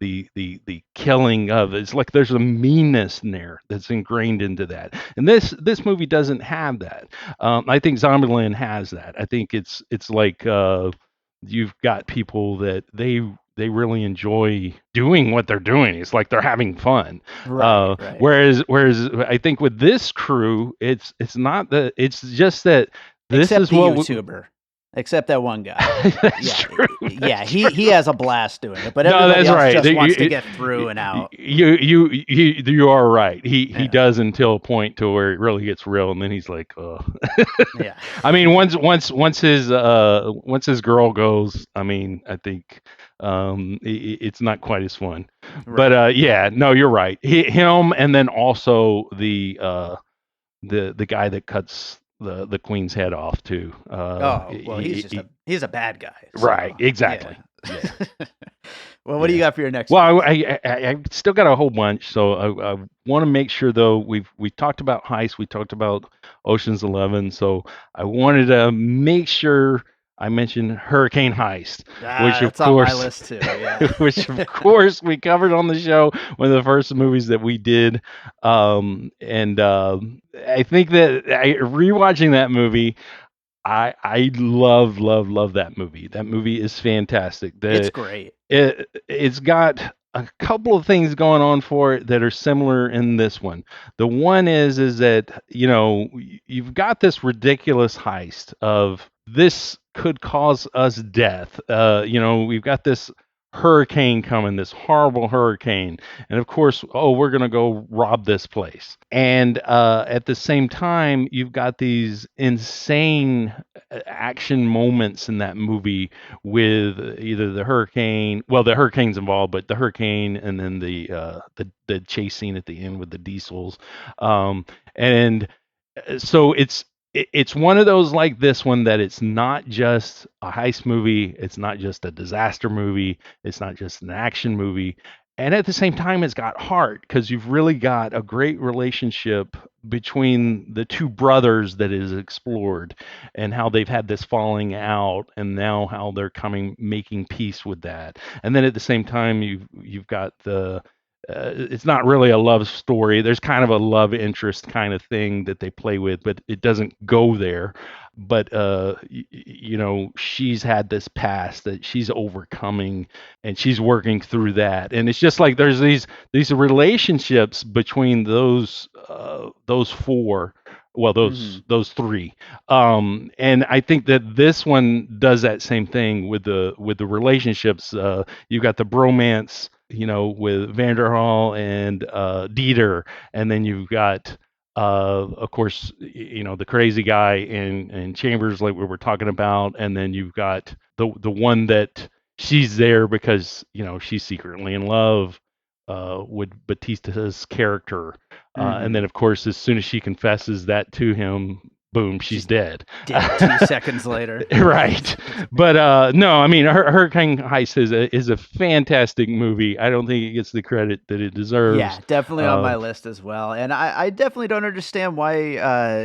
killing of it. It's like there's a meanness in there that's ingrained into that, and this movie doesn't have that. I think Zombieland has that. I think it's like you've got people that they really enjoy doing what they're doing. It's like they're having fun. Right, right. Whereas I think with this crew, it's not that. It's just that this Except is the what YouTuber. Except that one guy. that's Yeah, true. yeah, That's he true. has a blast doing it, but No, everybody that's else right. just wants to get through and out. You are right. He Yeah, does, until a point to where it really gets real, and then he's like, oh. yeah. I mean, once his girl goes, I mean, I think it's not quite as fun. But Right. yeah, no, you're right. Him, and then also the guy that cuts the queen's head off too. Oh, well, he's a bad guy, Right, so, yeah. exactly. Yeah, Well, what do you yeah. got for your next Well, piece? I still got a whole bunch, so I want to make sure, though, we talked about Heist, we talked about Ocean's 11, so I wanted to make sure I mentioned Hurricane Heist, which of That's on my course, list too. Yeah. which of course we covered on the show, one of the first movies that we did. And I think that rewatching that movie, I love that movie. That movie is fantastic. It's great. It's got a couple of things going on for it that are similar in this one. The one is that you've got this ridiculous heist of this could cause us death. We've got this hurricane coming, this horrible hurricane, and of course, oh, we're gonna go rob this place. And at the same time, you've got these insane action moments in that movie with either the hurricane, well, the hurricane's involved, but the hurricane, and then the chase scene at the end with the diesels, and so it's one of those like this one that it's not just a heist movie, it's not just a disaster movie, it's not just an action movie. And at the same time, it's got heart because you've really got a great relationship between the two brothers that is explored, and how they've had this falling out, and now how they're making peace with that. And then at the same time, you've got the it's not really a love story. There's kind of a love interest kind of thing that they play with, but it doesn't go there. But she's had this past that she's overcoming, and she's working through that. And it's just like there's these relationships between those four, well, those three. And I think that this one does that same thing with the relationships. You've got the bromance, with Vanderhall and Dieter, and then you've got, of course, the crazy guy in Chambers, like we were talking about, and then you've got the one that she's there because she's secretly in love with Bautista's character, and then of course, as soon as she confesses that to him, boom, she's dead. Dead 2 seconds later. Right. But no, I mean, Hurricane Heist is a fantastic movie. I don't think it gets the credit that it deserves. Yeah, definitely on my list as well. And I definitely don't understand why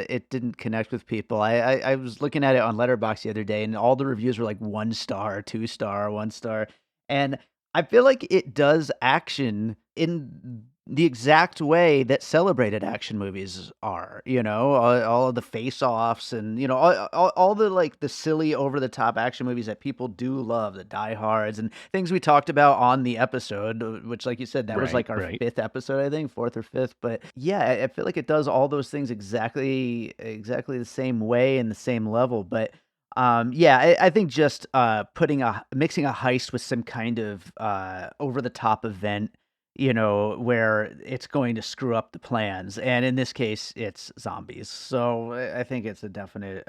it didn't connect with people. I was looking at it on Letterboxd the other day, and all the reviews were like 1 star, 2 star, 1 star. And I feel like it does action in the exact way that celebrated action movies are, all of the face-offs, and all the like the silly over the top action movies that people do love, the Die Hards and things we talked about on the episode, which, like you said, that was like our fifth episode, I think, fourth or fifth. But yeah, I feel like it does all those things exactly the same way and the same level. But yeah, I think just mixing a heist with some kind of over the top event, where it's going to screw up the plans. And in this case, it's zombies. So I think it's a definite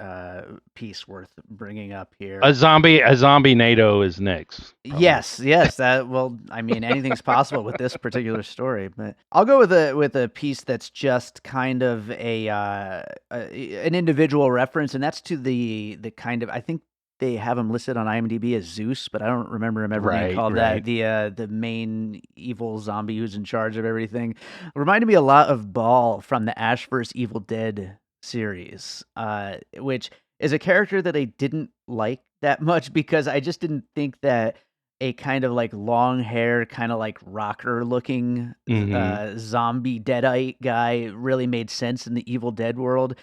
piece worth bringing up here. A zombie NATO is next. Probably. Yes. Well, I mean, anything's possible with this particular story. But I'll go with a piece that's just kind of an individual reference, and that's to the kind of, I think they have him listed on IMDb as Zeus, but I don't remember him ever being called that. The main evil zombie who's in charge of everything. Reminded me a lot of Ball from the Ash vs. Evil Dead series, which is a character that I didn't like that much because I just didn't think that a kind of like long hair, kind of like rocker looking zombie deadite guy really made sense in the Evil Dead world.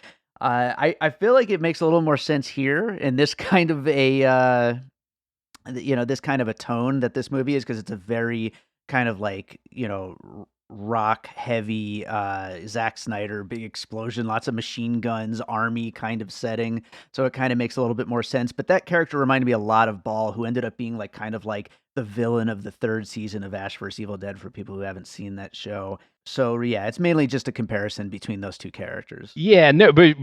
I feel like it makes a little more sense here in this kind of this kind of a tone that this movie is, because it's a very kind of like, rock heavy, Zack Snyder, big explosion, lots of machine guns, army kind of setting. So it kind of makes a little bit more sense. But that character reminded me a lot of Ball, who ended up being like kind of like the villain of the 3rd season of Ash vs. Evil Dead for people who haven't seen that show. So yeah, it's mainly just a comparison between those two characters. Yeah, no, but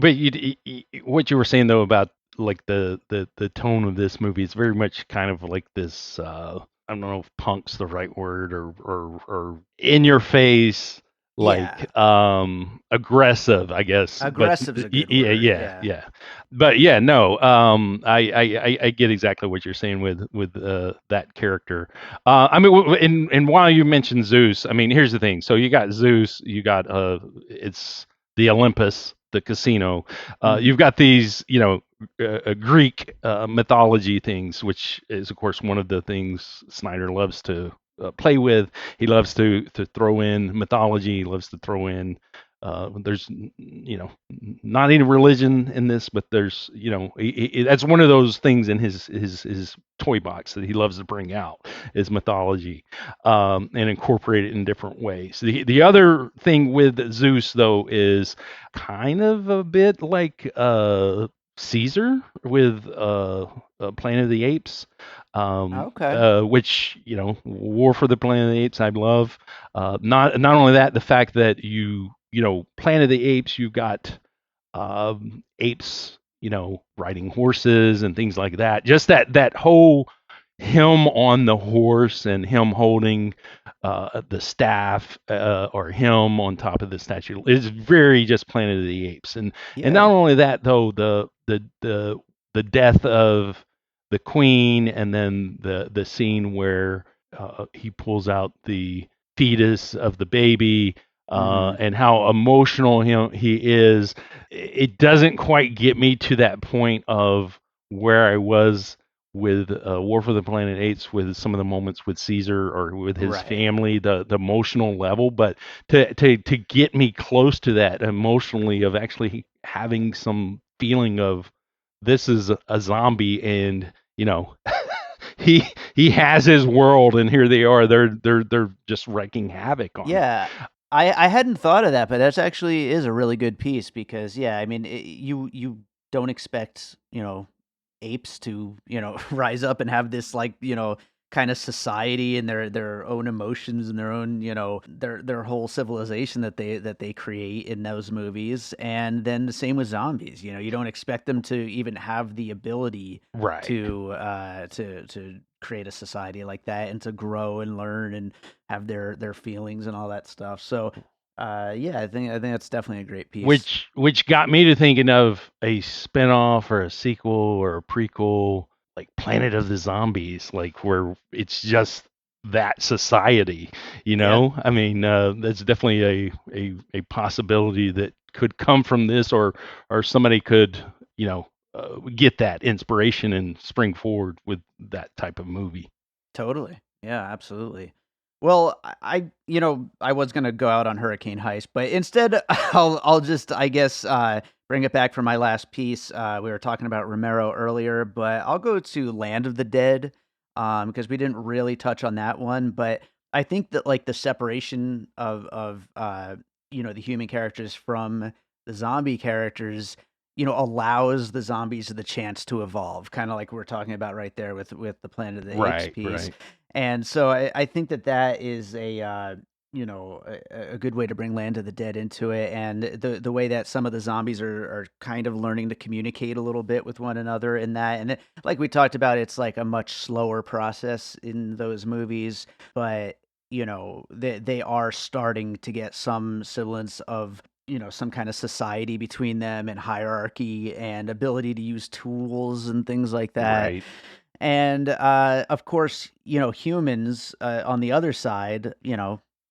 what you were saying though about like the tone of this movie is very much kind of like this. I don't know if punk's the right word, or in your face, like aggressive, I guess. Aggressive is a good word. Yeah. But yeah, no, I get exactly what you're saying with that character. I mean, and while you mentioned Zeus, I mean, here's the thing. So you got Zeus, you got it's the Olympus, the casino. Hmm. You've got these, Greek mythology things, which is, of course, one of the things Snyder loves to play with. He loves to throw in mythology. He loves to throw in. There's, not any religion in this, but there's, that's one of those things in his toy box that he loves to bring out is mythology, and incorporate it in different ways. The other thing with Zeus, though, is kind of a bit like Caesar with Planet of the Apes, Okay. which, War for the Planet of the Apes I love. Not only that, the fact that Planet of the Apes, you've got apes, riding horses and things like that. Just that whole him on the horse and him holding the staff, or him on top of the statue is very just Planet of the Apes. And not Yeah. only that, though, the death of the queen, and then the scene where he pulls out the fetus of the baby, Hmm. and how emotional he is. It doesn't quite get me to that point of where I was with War for the Planet Apes, with some of the moments with Caesar or with his Right. family, the emotional level. But to get me close to that emotionally, of actually having some feeling of this is a zombie, and he he has his world, and here they are. They're just wreaking havoc on it. Yeah. I hadn't thought of that, but that's actually is a really good piece because yeah, I mean, you don't expect, apes to, rise up and have this like, kind of society and their own emotions and their own, their whole civilization that they create in those movies. And then the same with zombies. You don't expect them to even have the ability Right. to create a society like that and to grow and learn and have their feelings and all that stuff. So, yeah, I think that's definitely a great piece. Which got me to thinking of a spinoff or a sequel or a prequel, like Planet of the Zombies, like where it's just that society. Yeah, I mean, that's definitely a possibility that could come from this, or somebody could, get that inspiration and spring forward with that type of movie. totally. Yeah, absolutely. Well, I was gonna go out on Hurricane Heist, but instead, I'll just, I guess, bring it back for my last piece. We were talking about Romero earlier, but I'll go to Land of the Dead, because we didn't really touch on that one. But I think that like the separation of the human characters from the zombie characters, allows the zombies the chance to evolve, kind of like we're talking about right there with the Planet of the Apes Right, piece. right. And so I think that is a good way to bring Land of the Dead into it, and the way that some of the zombies are kind of learning to communicate a little bit with one another in that, and like we talked about, it's like a much slower process in those movies, but they are starting to get some semblance of some kind of society between them and hierarchy and ability to use tools and things like that. Right. And, of course, humans, on the other side,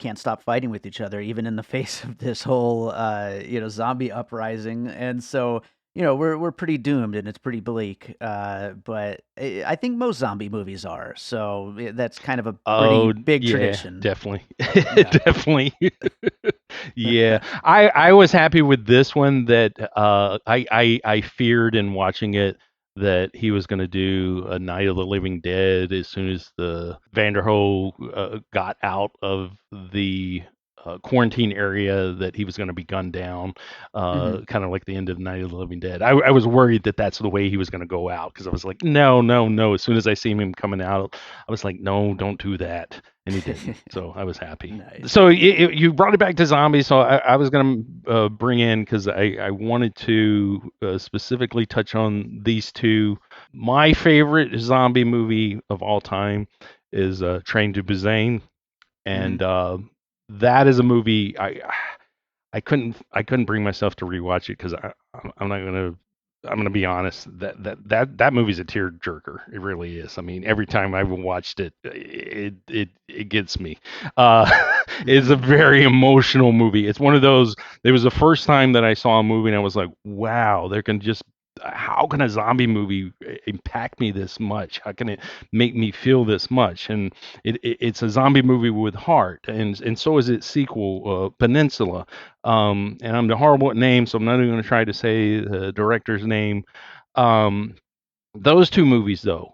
can't stop fighting with each other even in the face of this whole, zombie uprising, and so, we're pretty doomed and it's pretty bleak, but I think most zombie movies are, so, that's kind of a pretty Oh, big yeah, tradition. definitely. Yeah. Definitely. Yeah. I was happy with this one that I feared in watching it that he was going to do a Night of the Living Dead as soon as the Vanderhoof got out of the quarantine area, that he was going to be gunned down, Mhm. kind of like the end of Night of the Living Dead. I was worried that that's the way he was going to go out, because I was like, no, no, no. As soon as I see him coming out, I was like, no, don't do that. And he didn't. So I was happy. Nice. So you brought it back to zombies. So I was going to bring in, because I wanted to specifically touch on these two. My favorite zombie movie of all time is Train to Busan. Mhm. And that is a movie I couldn't bring myself to rewatch it, because I'm not going to I'm gonna be honest. That movie's a tearjerker. It really is. I mean, every time I've watched it, it gets me. Uh, it's a very emotional movie. It's one of those. It was the first time that I saw a movie and I was like, wow, there can just. How can a zombie movie impact me this much? How can it make me feel this much? And it's a zombie movie with heart, and so is its sequel, Peninsula. And I'm horrible at names, so I'm not even going to try to say the director's name. Um, those two movies, though,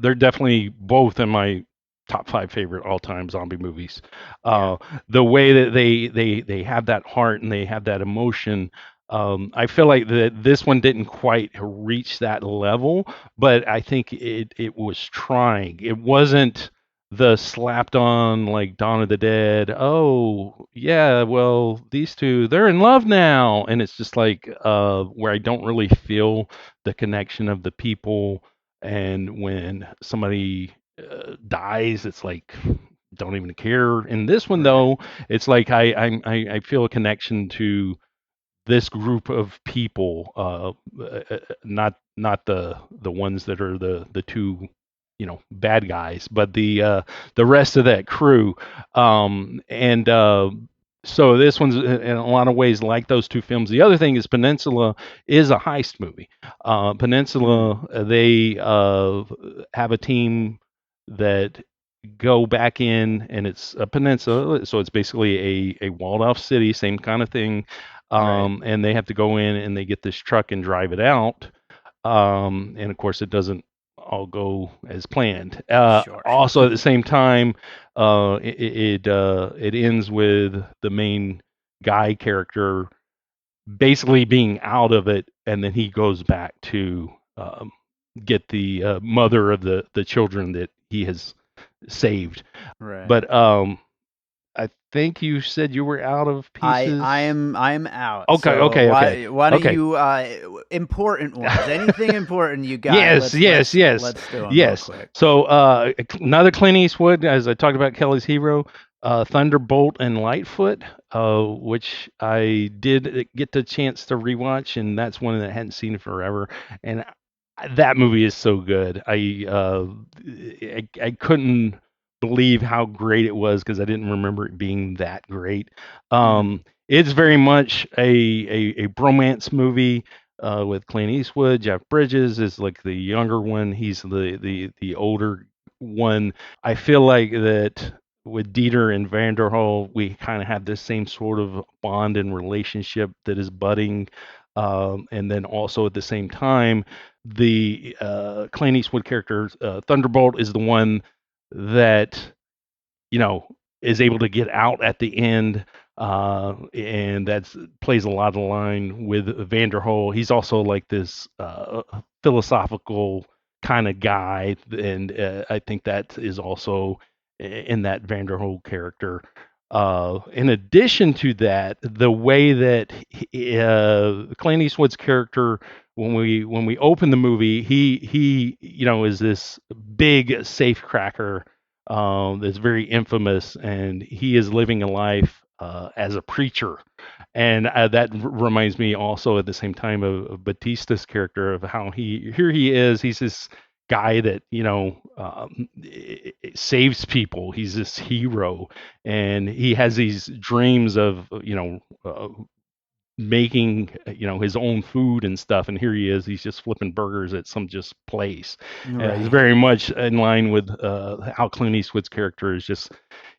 they're definitely both in my top five favorite all-time zombie movies. Yeah. The way that they have that heart and they have that emotion. I feel like that this one didn't quite reach that level, but I think it was trying. It wasn't the slapped on like Dawn of the Dead. Oh yeah, well these two they're in love now, and it's just like where I don't really feel the connection of the people. And when somebody dies, it's like don't even care. In this one Right. though, it's like I feel a connection to this group of people, not the ones that are the two, bad guys, but the rest of that crew. And So this one's in a lot of ways like those two films. The other thing is Peninsula is a heist movie. Mm. Peninsula, they have a team that go back in, and it's a peninsula, so it's basically a walled off city, same kind of thing. Right. And they have to go in and they get this truck and drive it out. And of course, it doesn't all go as planned. Sure. Also, at the same time, it ends with the main guy character basically being out of it, and then he goes back to get the mother of the children that he has saved. Right. But I think you said you were out of I pieces. am I am out. Okay, So okay, okay, why don't okay. you important ones? Anything important you got? Yes, yes, yes, Let's do them real yes. quick. So another Clint Eastwood, as I talked about Kelly's Hero, Thunderbolt and Lightfoot, which I did get the chance to rewatch, and that's one that I hadn't seen in forever. And that movie is so good. I couldn't believe how great it was because I didn't remember it being that great. Mhm. It's very much a bromance movie with Clint Eastwood. Jeff Bridges is like the younger one. He's the older one. I feel like that with Dieter and Vanderhall, we kind of have this same sort of bond and relationship that is budding. And then also at the same time, the Clint Eastwood character Thunderbolt is the one that you know is able to get out at the end, and that's plays a lot of the line with Vanderhole. He's also like this philosophical kind of guy, and I think that is also in that Vanderhole character. In addition to that, the way that Clint Eastwood's character, when we open the movie, he is this big safecracker that's very infamous, and he is living a life as a preacher. And that reminds me also at the same time of Batista's character, of how he is. He's this guy that saves people. He's this hero, and he has these dreams of making his own food and stuff, and here he is, he's just flipping burgers at some just place. It's Right. very much in line with how Clint Eastwood's character is just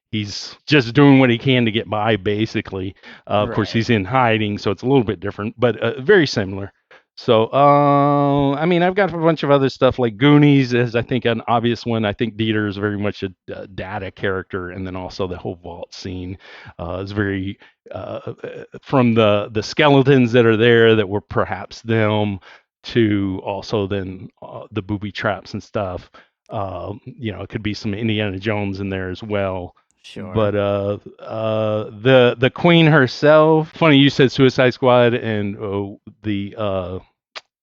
he's just doing what he can to get by, basically. Of course, Right. he's in hiding, so it's a little bit different, but very similar. So, I mean, I've got a bunch of other stuff like Goonies is, I think, an obvious one. I think Dieter is very much a data character, and then also the whole vault scene is very from the skeletons that are there that were perhaps them to also then the booby traps and stuff. It could be some Indiana Jones in there as well. Sure. But the queen herself. Funny you said Suicide Squad, and the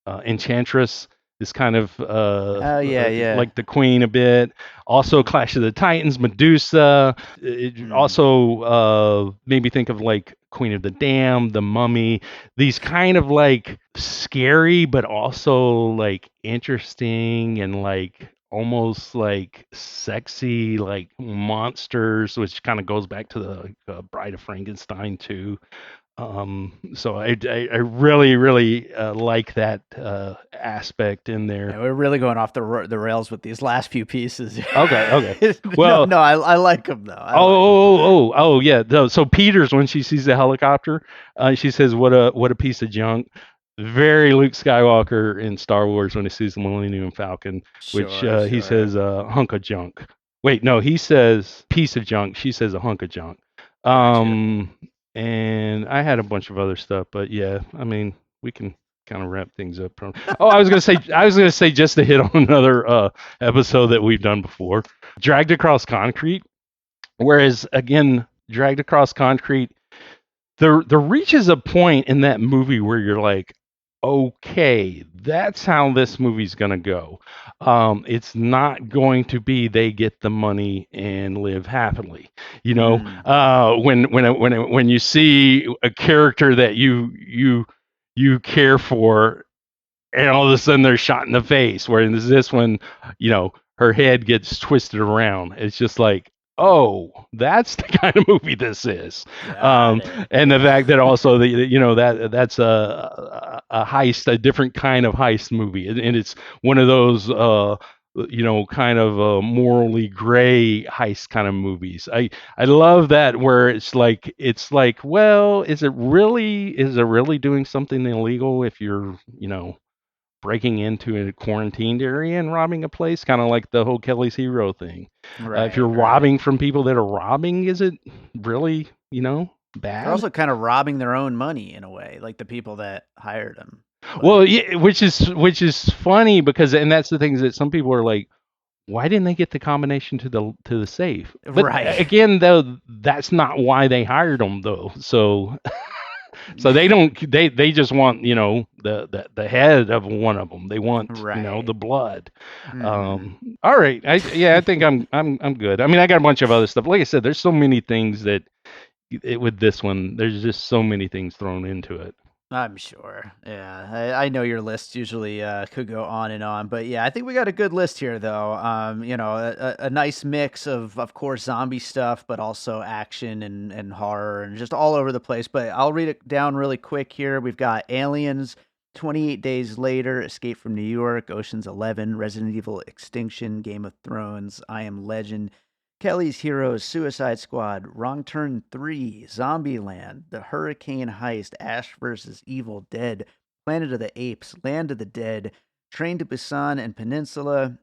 Enchantress is kind of Oh yeah, yeah. like the queen a bit. Also, Clash of the Titans, Medusa. It Mm. also made me think of like Queen of the Damned, The Mummy, these kind of like scary but also like interesting and like almost like sexy like monsters, which kind of goes back to the Bride of Frankenstein too. So I really really like that aspect in there. Yeah, we're really going off the rails with these last few pieces. Okay. No, Well, no, I like them though. I like 'em. oh, yeah. So Peters, when she sees the helicopter, she says, "What a piece of junk." Very Luke Skywalker in Star Wars when he sees the Millennium Falcon, which Sure, he sure. says, "Hunk of junk." Wait, no, he says piece of junk. She says a hunk of junk. Gotcha. Um, and I had a bunch of other stuff, but yeah, I mean, we can kind of wrap things up. Oh, I was gonna say just to hit on another episode that we've done before, Dragged Across Concrete. Whereas again, Dragged Across Concrete, there reaches a point in that movie where you're like, okay, that's how this movie's gonna go. It's not going to be they get the money and live happily. You know, Mm. when you see a character that you care for, and all of a sudden they're shot in the face. Whereas this one, her head gets twisted around. It's just like, oh, that's the kind of movie this is. Got it. And the Yeah. fact that also that's a heist, a different kind of heist movie, and it's one of those kind of morally gray heist kind of movies. I love that where it's like, well, is it really doing something illegal if you're breaking into a quarantined area and robbing a place, kind of like the whole Kelly's Hero thing. If you're Right, right. robbing from people that are robbing, is it really, They're bad? also kind of robbing their own money in a way, like the people that hired them. But Well, yeah, which is funny because, and that's the things that some people are like, why didn't they get the combination to the safe? But right. again, though, that's not why they hired them, though. So they don't they just want the head of one of them. They want Right. the blood. Hmm. All right, I think I'm good. I mean, I got a bunch of other stuff. Like I said, there's so many things that with this one, there's just so many things thrown into it. I'm sure. Yeah, I know your list usually could go on and on, but yeah, I think we got a good list here, though. A nice mix of course, zombie stuff, but also action and horror and just all over the place. But I'll read it down really quick here. We've got Aliens, 28 Days Later, Escape from New York, Ocean's 11, Resident Evil Extinction, Game of Thrones, I Am Legend, Kelly's Heroes, Suicide Squad, Wrong Turn 3, Zombieland, The Hurricane Heist, Ash vs. Evil Dead, Planet of the Apes, Land of the Dead, Train to Busan and Peninsula,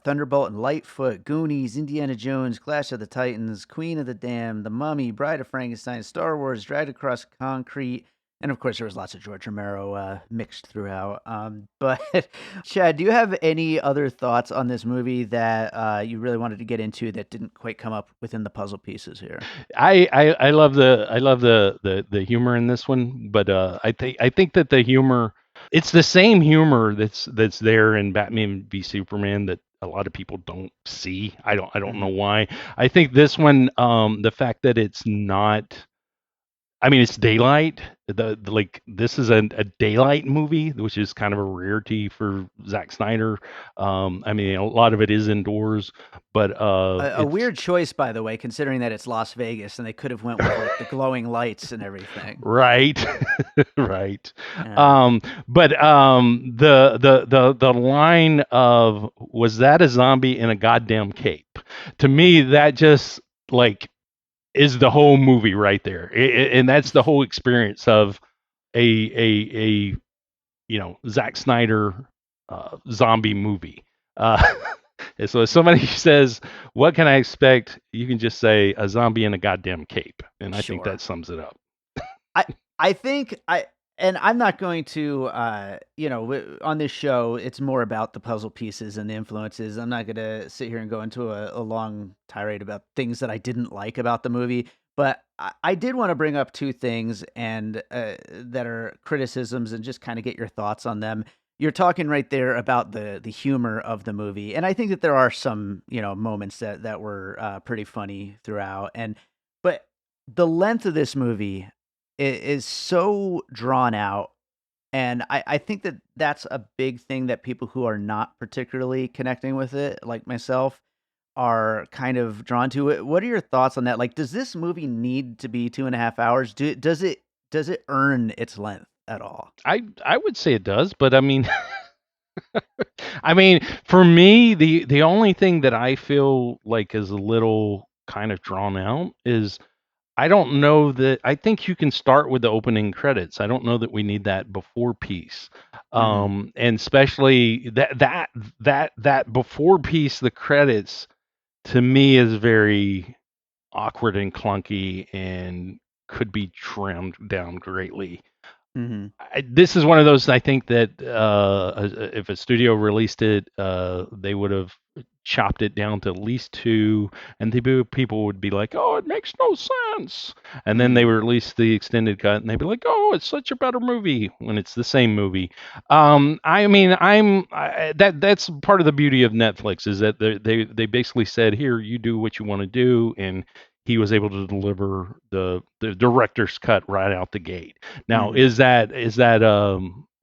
Thunderbolt and Lightfoot, Goonies, Indiana Jones, Clash of the Titans, Queen of the Damned, The Mummy, Bride of Frankenstein, Star Wars, Dragged Across Concrete, and of course, there was lots of George Romero mixed throughout. But Chad, do you have any other thoughts on this movie that you really wanted to get into that didn't quite come up within the puzzle pieces here? I love the humor in this one, but I think that the humor, it's the same humor that's there in Batman v Superman that a lot of people don't see. I don't know Hmm. why. I think this one, the fact that it's not, I mean, it's daylight. Like this is a daylight movie, which is kind of a rarity for Zack Snyder. I mean, a lot of it is indoors, but A it's weird choice, by the way, considering that it's Las Vegas and they could have went with like the glowing lights and everything. right, right. Yeah. But the line of, was that a zombie in a goddamn cape? To me, that just like is the whole movie right there, and that's the whole experience of a Zack Snyder zombie movie. Uh, and so if somebody says, "What can I expect?" You can just say, "A zombie in a goddamn cape," and I think that Sure. sums it up. I I think and I'm not going to on this show it's more about the puzzle pieces and the influences. I'm not going to sit here and go into a long tirade about things that I didn't like about the movie, but I did want to bring up two things and that are criticisms and just kind of get your thoughts on them. You're talking right there about the humor of the movie, and I think that there are some moments that were pretty funny throughout, and but the length of this movie. is so drawn out. And I think that that's a big thing that people who are not particularly connecting with it, like myself, are kind of drawn to it. What are your thoughts on that? Like, does this movie need to be 2.5 hours? Does it earn its length at all? I would say it does, but I mean, I mean, for me, the only thing that I feel like is a little kind of drawn out is I don't know that I think you can start with the opening credits. I don't know that we need that before piece. Mhm. And especially that before piece, the credits to me is very awkward and clunky and could be trimmed down greatly. Mhm. This is one of those I think that if a studio released it, they would have chopped it down to at least two, and people would be like, "Oh, it makes no sense," and then they Mhm. would release the extended cut, and they'd be like, "Oh, it's such a better movie," when it's the same movie. I mean, that's part of the beauty of Netflix is that they basically said, "Here, you do what you want to do," and he was able to deliver the director's cut right out the gate. Now, Mhm. is that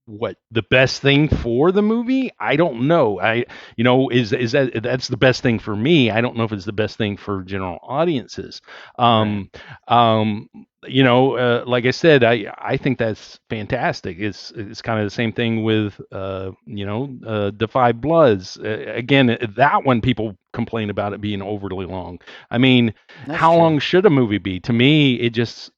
what the best thing for the movie? I don't know. Is that that's the best thing for me? I don't know if it's the best thing for general audiences. Right. Um, um, like I said, I think that's fantastic. It's kind of the same thing with the Five Bloods. Again, that one people complain about it being overly long. I mean, That's how true. long should a movie be? To me, it just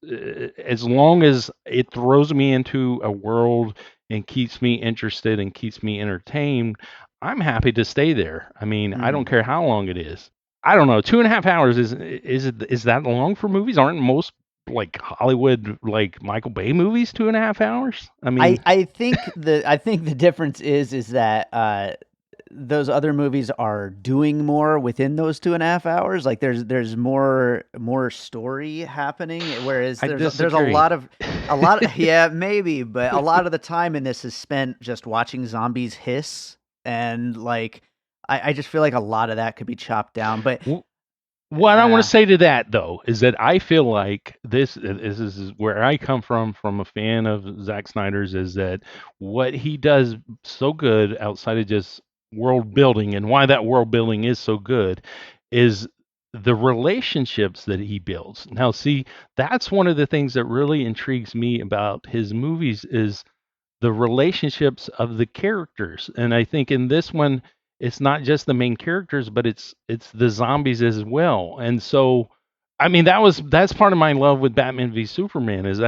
as long as it throws me into a world and keeps me interested and keeps me entertained, I'm happy to stay there. I mean, I don't Mhm. care how long it is. I don't know. 2.5 hours is that long for movies? Aren't most like Hollywood like Michael Bay movies 2.5 hours? I I mean, I think the difference is that those other movies are doing more within those 2.5 hours. Like there's more story happening, whereas I there's disagree. a lot yeah, maybe, but a lot of the time in this is spent just watching zombies hiss, and like I just feel like a lot of that could be chopped down. But What I want to uh say to that though is that I feel like this is where I come from a fan of Zack Snyder's is that what he does so good outside of just world building and why that world building is so good is the relationships that he builds. Now see, that's one of the things that really intrigues me about his movies is the relationships of the characters. And I think in this one, it's not just the main characters, but it's the zombies as well. And so, I mean, that's part of my love with Batman v Superman is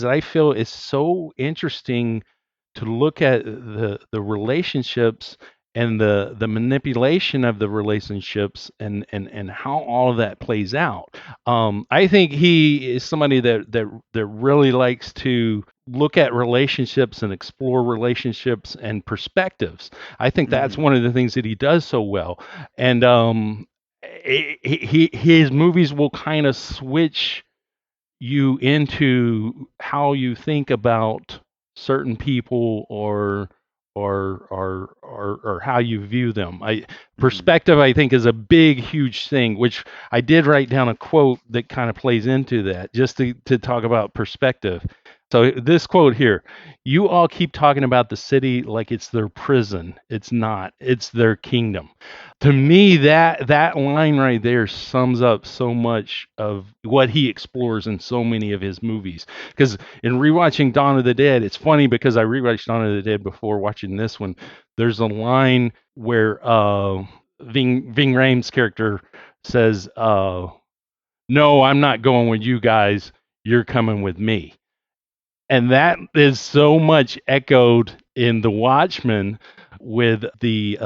I feel it's so interesting to look at the relationships and the manipulation of the relationships and how all of that plays out. I think he is somebody that really likes to look at relationships and explore relationships and perspectives. I think that's mhm. one of the things that he does so well. And his movies will kind of switch you into how you think about certain people or how you view them. I Mhm. perspective I think is a big huge thing, which I did write down a quote that kind of plays into that just to talk about perspective. So this quote here, you all keep talking about the city like it's their prison. It's not. It's their kingdom. To me, that line right there sums up so much of what he explores in so many of his movies. Because in rewatching Dawn of the Dead, it's funny because I rewatched Dawn of the Dead before watching this one. There's a line where Ving Rhames' character says, "No, I'm not going with you guys. You're coming with me." And that is so much echoed in The Watchmen with the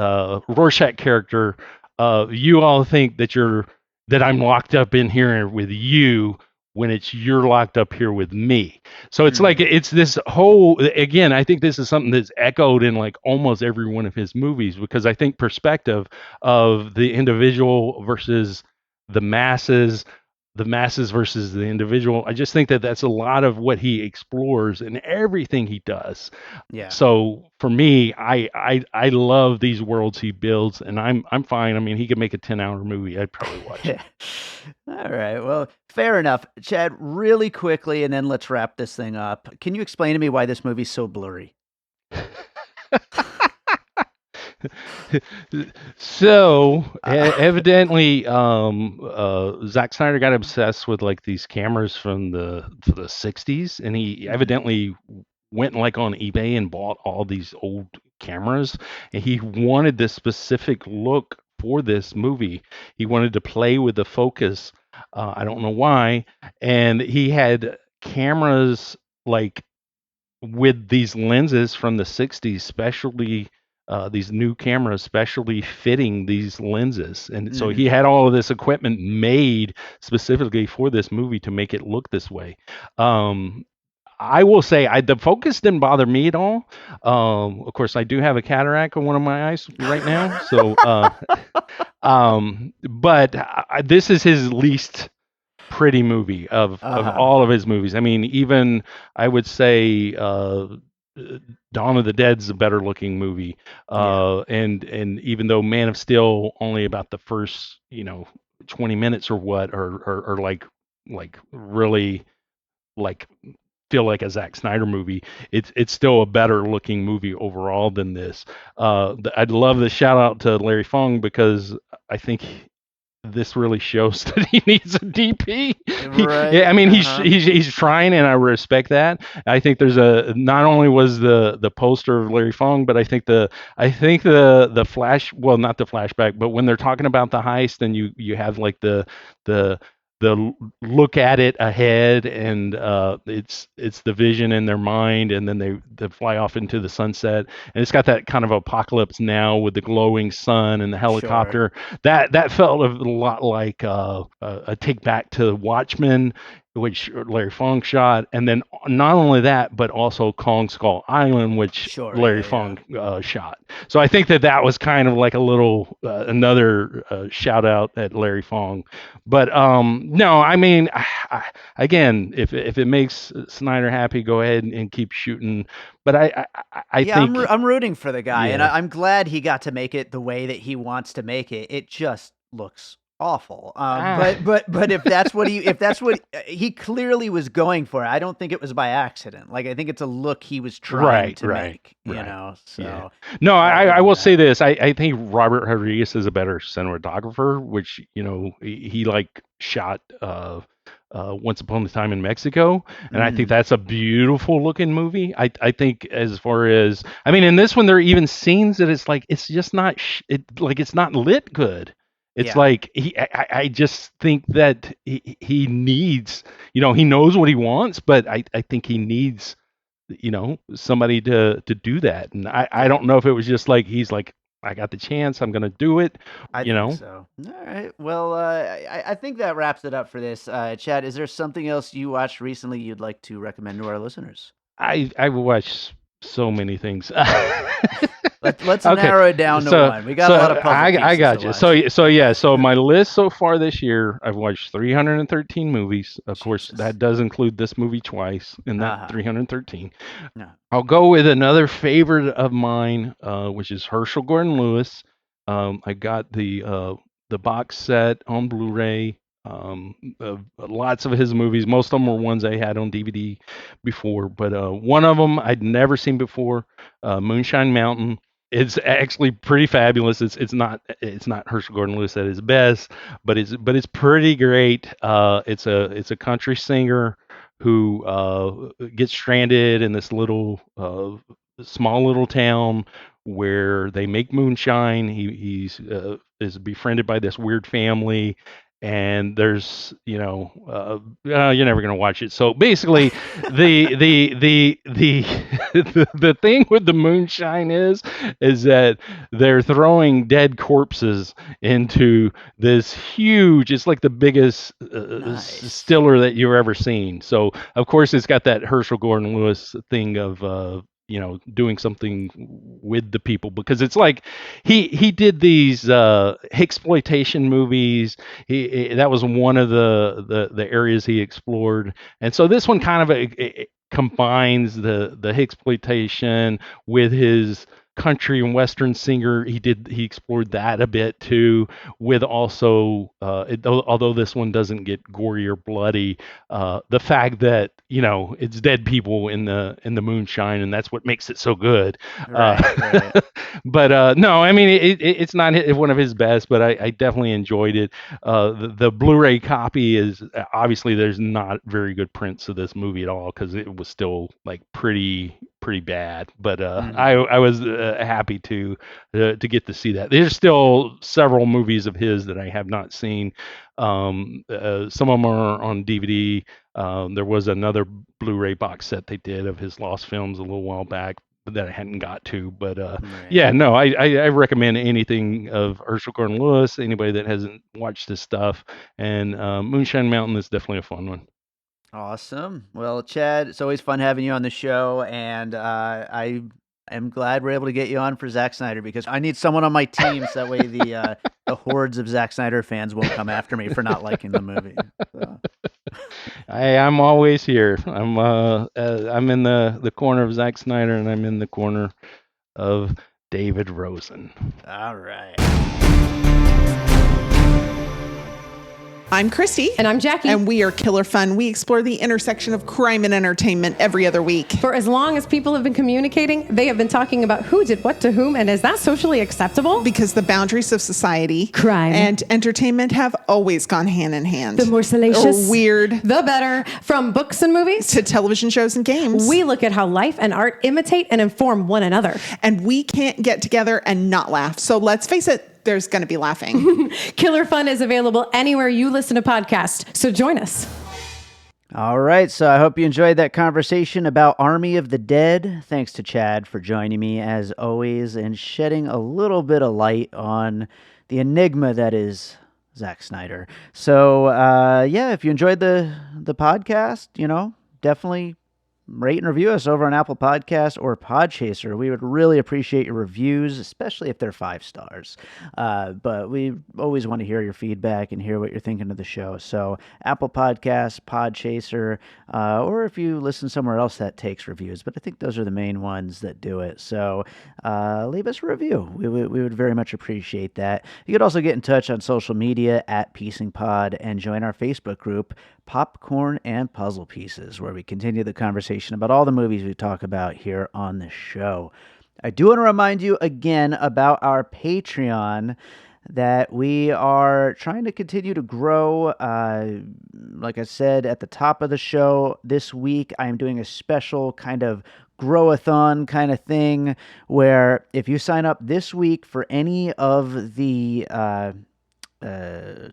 Rorschach character. You all think that I'm locked up in here with you when it's you're locked up here with me. So it's like Mhm. it's this whole again. I think this is something that's echoed in like almost every one of his movies because I think perspective of the individual versus the masses the masses versus the individual. I just think that that's a lot of what he explores in everything he does. Yeah. So for me, I love these worlds he builds, and I'm fine. I mean, he could make a 10-hour movie. I'd probably watch it. All right. Well, fair enough. Chad, really quickly, and then let's wrap this thing up. Can you explain to me why this movie's so blurry? So Uh, evidently, Zack Snyder got obsessed with like these cameras from the '60s, and he mhm. evidently went like on eBay and bought all these old cameras, and he wanted this specific look for this movie. He wanted to play with the focus. I don't know why, and he had cameras like with these lenses from the '60s, specially these new cameras, specially fitting these lenses. And so he Mhm. had all of this equipment made specifically for this movie to make it look this way. Um, I will say the focus didn't bother me at all. Of course, I do have a cataract on one of my eyes right now, so but this is his least pretty movie of Uh-huh. all of his movies. I mean, even I would say Dawn of the Dead's a better looking movie. Yeah. And even though Man of Steel only about the first 20 minutes or what are like really like feel like a Zack Snyder movie, it's still a better looking movie overall than this. I'd love to shout out to Larry Fong because I think this really shows that he needs a DP. Yeah, I Right. mean, Uh-huh. he's trying, and I respect that. I think there's a not only was the poster of Larry Fong, but I think the flash, well, not the flashback, but when they're talking about the heist, and you have like the the look at it ahead, and it's the vision in their mind, and then they fly off into the sunset, and it's got that kind of apocalypse now with the glowing sun and the Sure. helicopter. That felt a lot like a take back to Watchmen, which Larry Fong shot, and then not only that, but also Kong Skull Island, which Sure. Larry Yeah, yeah. Fong shot. So I think that was kind of like a little another shout out at Larry Fong. But no, I mean, again, if it makes Snyder happy, go ahead and keep shooting. But I Yeah, think I'm rooting for the guy, and yeah. I'm glad he got to make it the way that he wants to make it. It just looks awful. Ah, But if that's what he clearly was going for, I don't think it was by accident. Like I think it's a look he was trying right, to right, make. right. Yeah. So No, gotta give I him will say that. this. I think Robert Rodriguez is a better cinematographer, which, he like shot Once Upon a Time in Mexico, and I think Hmm. that's a beautiful looking movie. I think as far as I mean, in this one there are even scenes that it's just not it's not lit good. It's Yeah. like I just think that he needs, he knows what he wants, but I think he needs, somebody to do that. And I Yeah. don't know if it was just like he's like, I got the chance, I'm gonna do it, I you think know. so. All right. Well, I think that wraps it up for this. Chad, is there something else you watched recently you'd like to recommend to our listeners? I watch so many things. Let's Okay, narrow it down to so one. We got a lot of puzzle I pieces to got you. watch. So yeah, so my list so far this year, I've watched 313 movies. Of course, Jesus. that does include this movie twice in that Uh-huh. 313. No. I'll go with another favorite of mine, which is Herschel Gordon Lewis. I got the box set on Blu-ray. Lots of his movies. Most of them were ones I had on DVD before, but one of them I'd never seen before, Moonshine Mountain. It's actually pretty fabulous. It's not Herschel Gordon Lewis at his best, but it's pretty great. It's a country singer who gets stranded in this little small little town where they make moonshine. He's is befriended by this weird family, and there's you're never gonna watch it. So basically, the the thing with the moonshine is that they're throwing dead corpses into this huge. It's like the biggest Nice. stiller that you've ever seen. So of course it's got that Herschel Gordon Lewis thing of doing something with the people, because it's like he did these exploitation movies. That was one of the areas he explored, and so this one kind of it combines the exploitation with his country and western singer. He explored that a bit too, with also although this one doesn't get gory or bloody, the fact that it's dead people in the moonshine, and that's what makes it so good. Right. But no, I mean it's not one of his best, but I definitely enjoyed it. The Blu-ray copy is obviously, there's not very good prints of this movie at all, because it was still like pretty bad. But I was happy to get to see that. There's still several movies of his that I have not seen. Some of them are on DVD. There was another Blu-ray box set they did of his lost films a little while back that I hadn't got to. But yeah, no, I recommend anything of Herschel Gordon Lewis, anybody that hasn't watched this stuff. And Moonshine Mountain is definitely a fun one. Awesome. Well, Chad, it's always fun having you on the show, and I am glad we're able to get you on for Zack Snyder, because I need someone on my team so that way the hordes of Zack Snyder fans won't come after me for not liking the movie. So. I'm always here. I'm in the corner of Zack Snyder, and I'm in the corner of David Rosen. All right. I'm Christy. And I'm Jackie. And we are Killer Fun. We explore the intersection of crime and entertainment every other week. For as long as people have been communicating, they have been talking about who did what to whom, and is that socially acceptable? Because the boundaries of society, crime, and entertainment have always gone hand in hand. The more salacious, or weird, the better. From books and movies to television shows and games, we look at how life and art imitate and inform one another. And we can't get together and not laugh. So let's face it, there's going to be laughing. Killer Fun is available anywhere you listen to podcasts, so join us. All right, so I hope you enjoyed that conversation about Army of the Dead. Thanks to Chad for joining me, as always, and shedding a little bit of light on the enigma that is Zack Snyder. So, yeah, if you enjoyed the podcast, definitely rate and review us over on Apple Podcasts or Podchaser. We would really appreciate your reviews, especially if they're 5 stars. But we always want to hear your feedback and hear what you're thinking of the show. So Apple Podcasts, Podchaser, or if you listen somewhere else that takes reviews. But I think those are the main ones that do it. So leave us a review. We would very much appreciate that. You could also get in touch on social media at PiecingPod and join our Facebook group, Popcorn and Puzzle Pieces, where we continue the conversation about all the movies we talk about here on the show. I do want to remind you again about our Patreon, that we are trying to continue to grow. Like I said at the top of the show, this week I am doing a special kind of grow-a-thon kind of thing, where if you sign up this week for any of the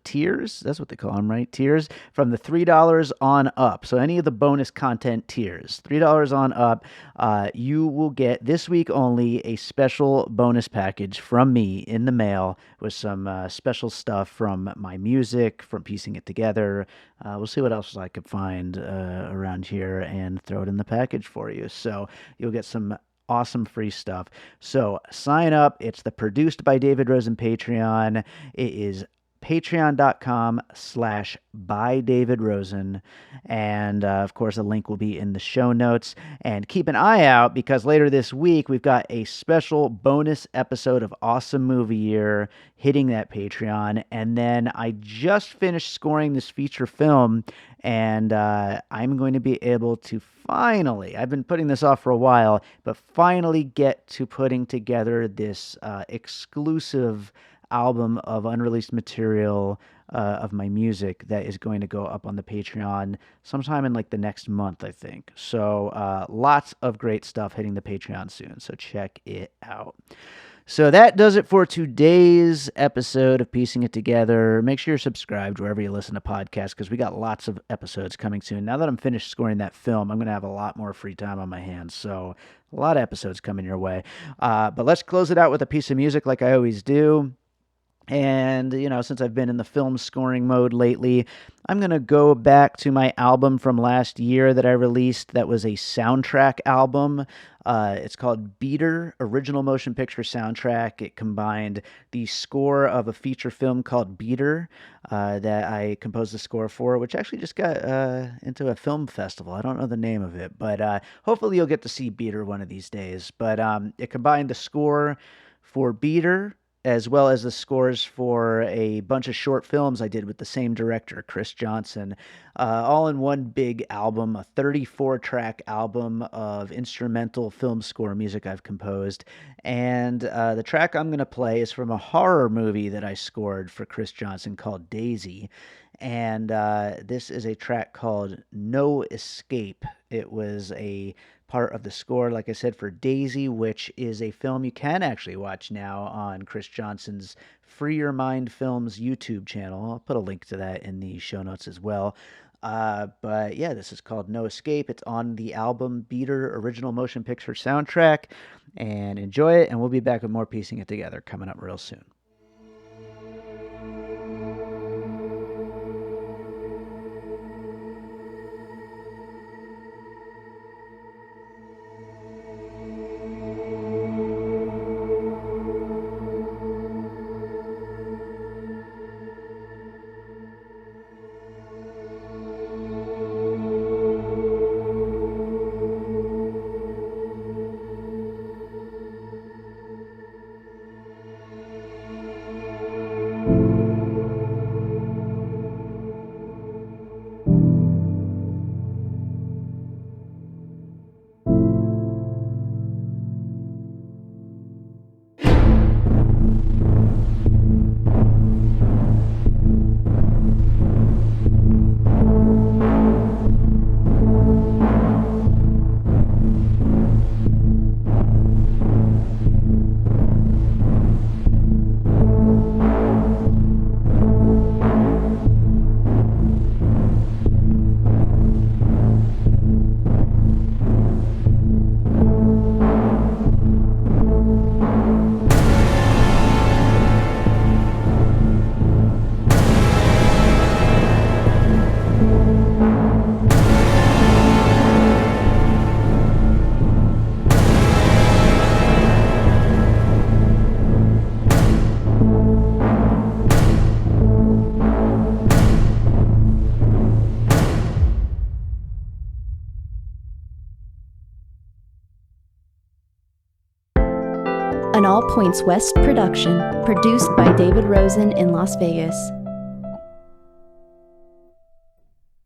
tiers, that's what they call them, right? Tiers from the $3 on up. So any of the bonus content tiers, $3 on up, you will get this week only a special bonus package from me in the mail with some special stuff from my music, from piecing it together. We'll see what else I could find around here and throw it in the package for you. So you'll get some awesome free stuff. So sign up. It's the Produced by David Rosen Patreon. It is patreon.com/bydavidrosen. And of course, a link will be in the show notes. And keep an eye out, because later this week, we've got a special bonus episode of Awesome Movie Year hitting that Patreon. And then I just finished scoring this feature film, and I'm going to be able to finally, I've been putting this off for a while, but finally get to putting together this exclusive album of unreleased material of my music that is going to go up on the Patreon sometime in like the next month, I think. So lots of great stuff hitting the Patreon soon, so check it out. So that does it for today's episode of Piecing It Together. Make sure you're subscribed wherever you listen to podcasts, because we got lots of episodes coming soon. Now that I'm finished scoring that film, I'm going to have a lot more free time on my hands. So a lot of episodes coming your way. But let's close it out with a piece of music like I always do. And, since I've been in the film scoring mode lately, I'm going to go back to my album from last year that I released that was a soundtrack album. It's called Beater, Original Motion Picture Soundtrack. It combined the score of a feature film called Beater that I composed the score for, which actually just got into a film festival. I don't know the name of it, but hopefully you'll get to see Beater one of these days. But it combined the score for Beater as well as the scores for a bunch of short films I did with the same director, Chris Johnson, all in one big album, a 34-track album of instrumental film score music I've composed. And the track I'm going to play is from a horror movie that I scored for Chris Johnson called Daisy. And this is a track called No Escape. It was a part of the score, like I said, for Daisy, which is a film you can actually watch now on Chris Johnson's Free Your Mind Films YouTube channel. I'll put a link to that in the show notes as well. But yeah, this is called No Escape. It's on the album Beater Original Motion Picture Soundtrack. And enjoy it, and we'll be back with more Piecing It Together coming up real soon. An All Points West production, produced by David Rosen in Las Vegas.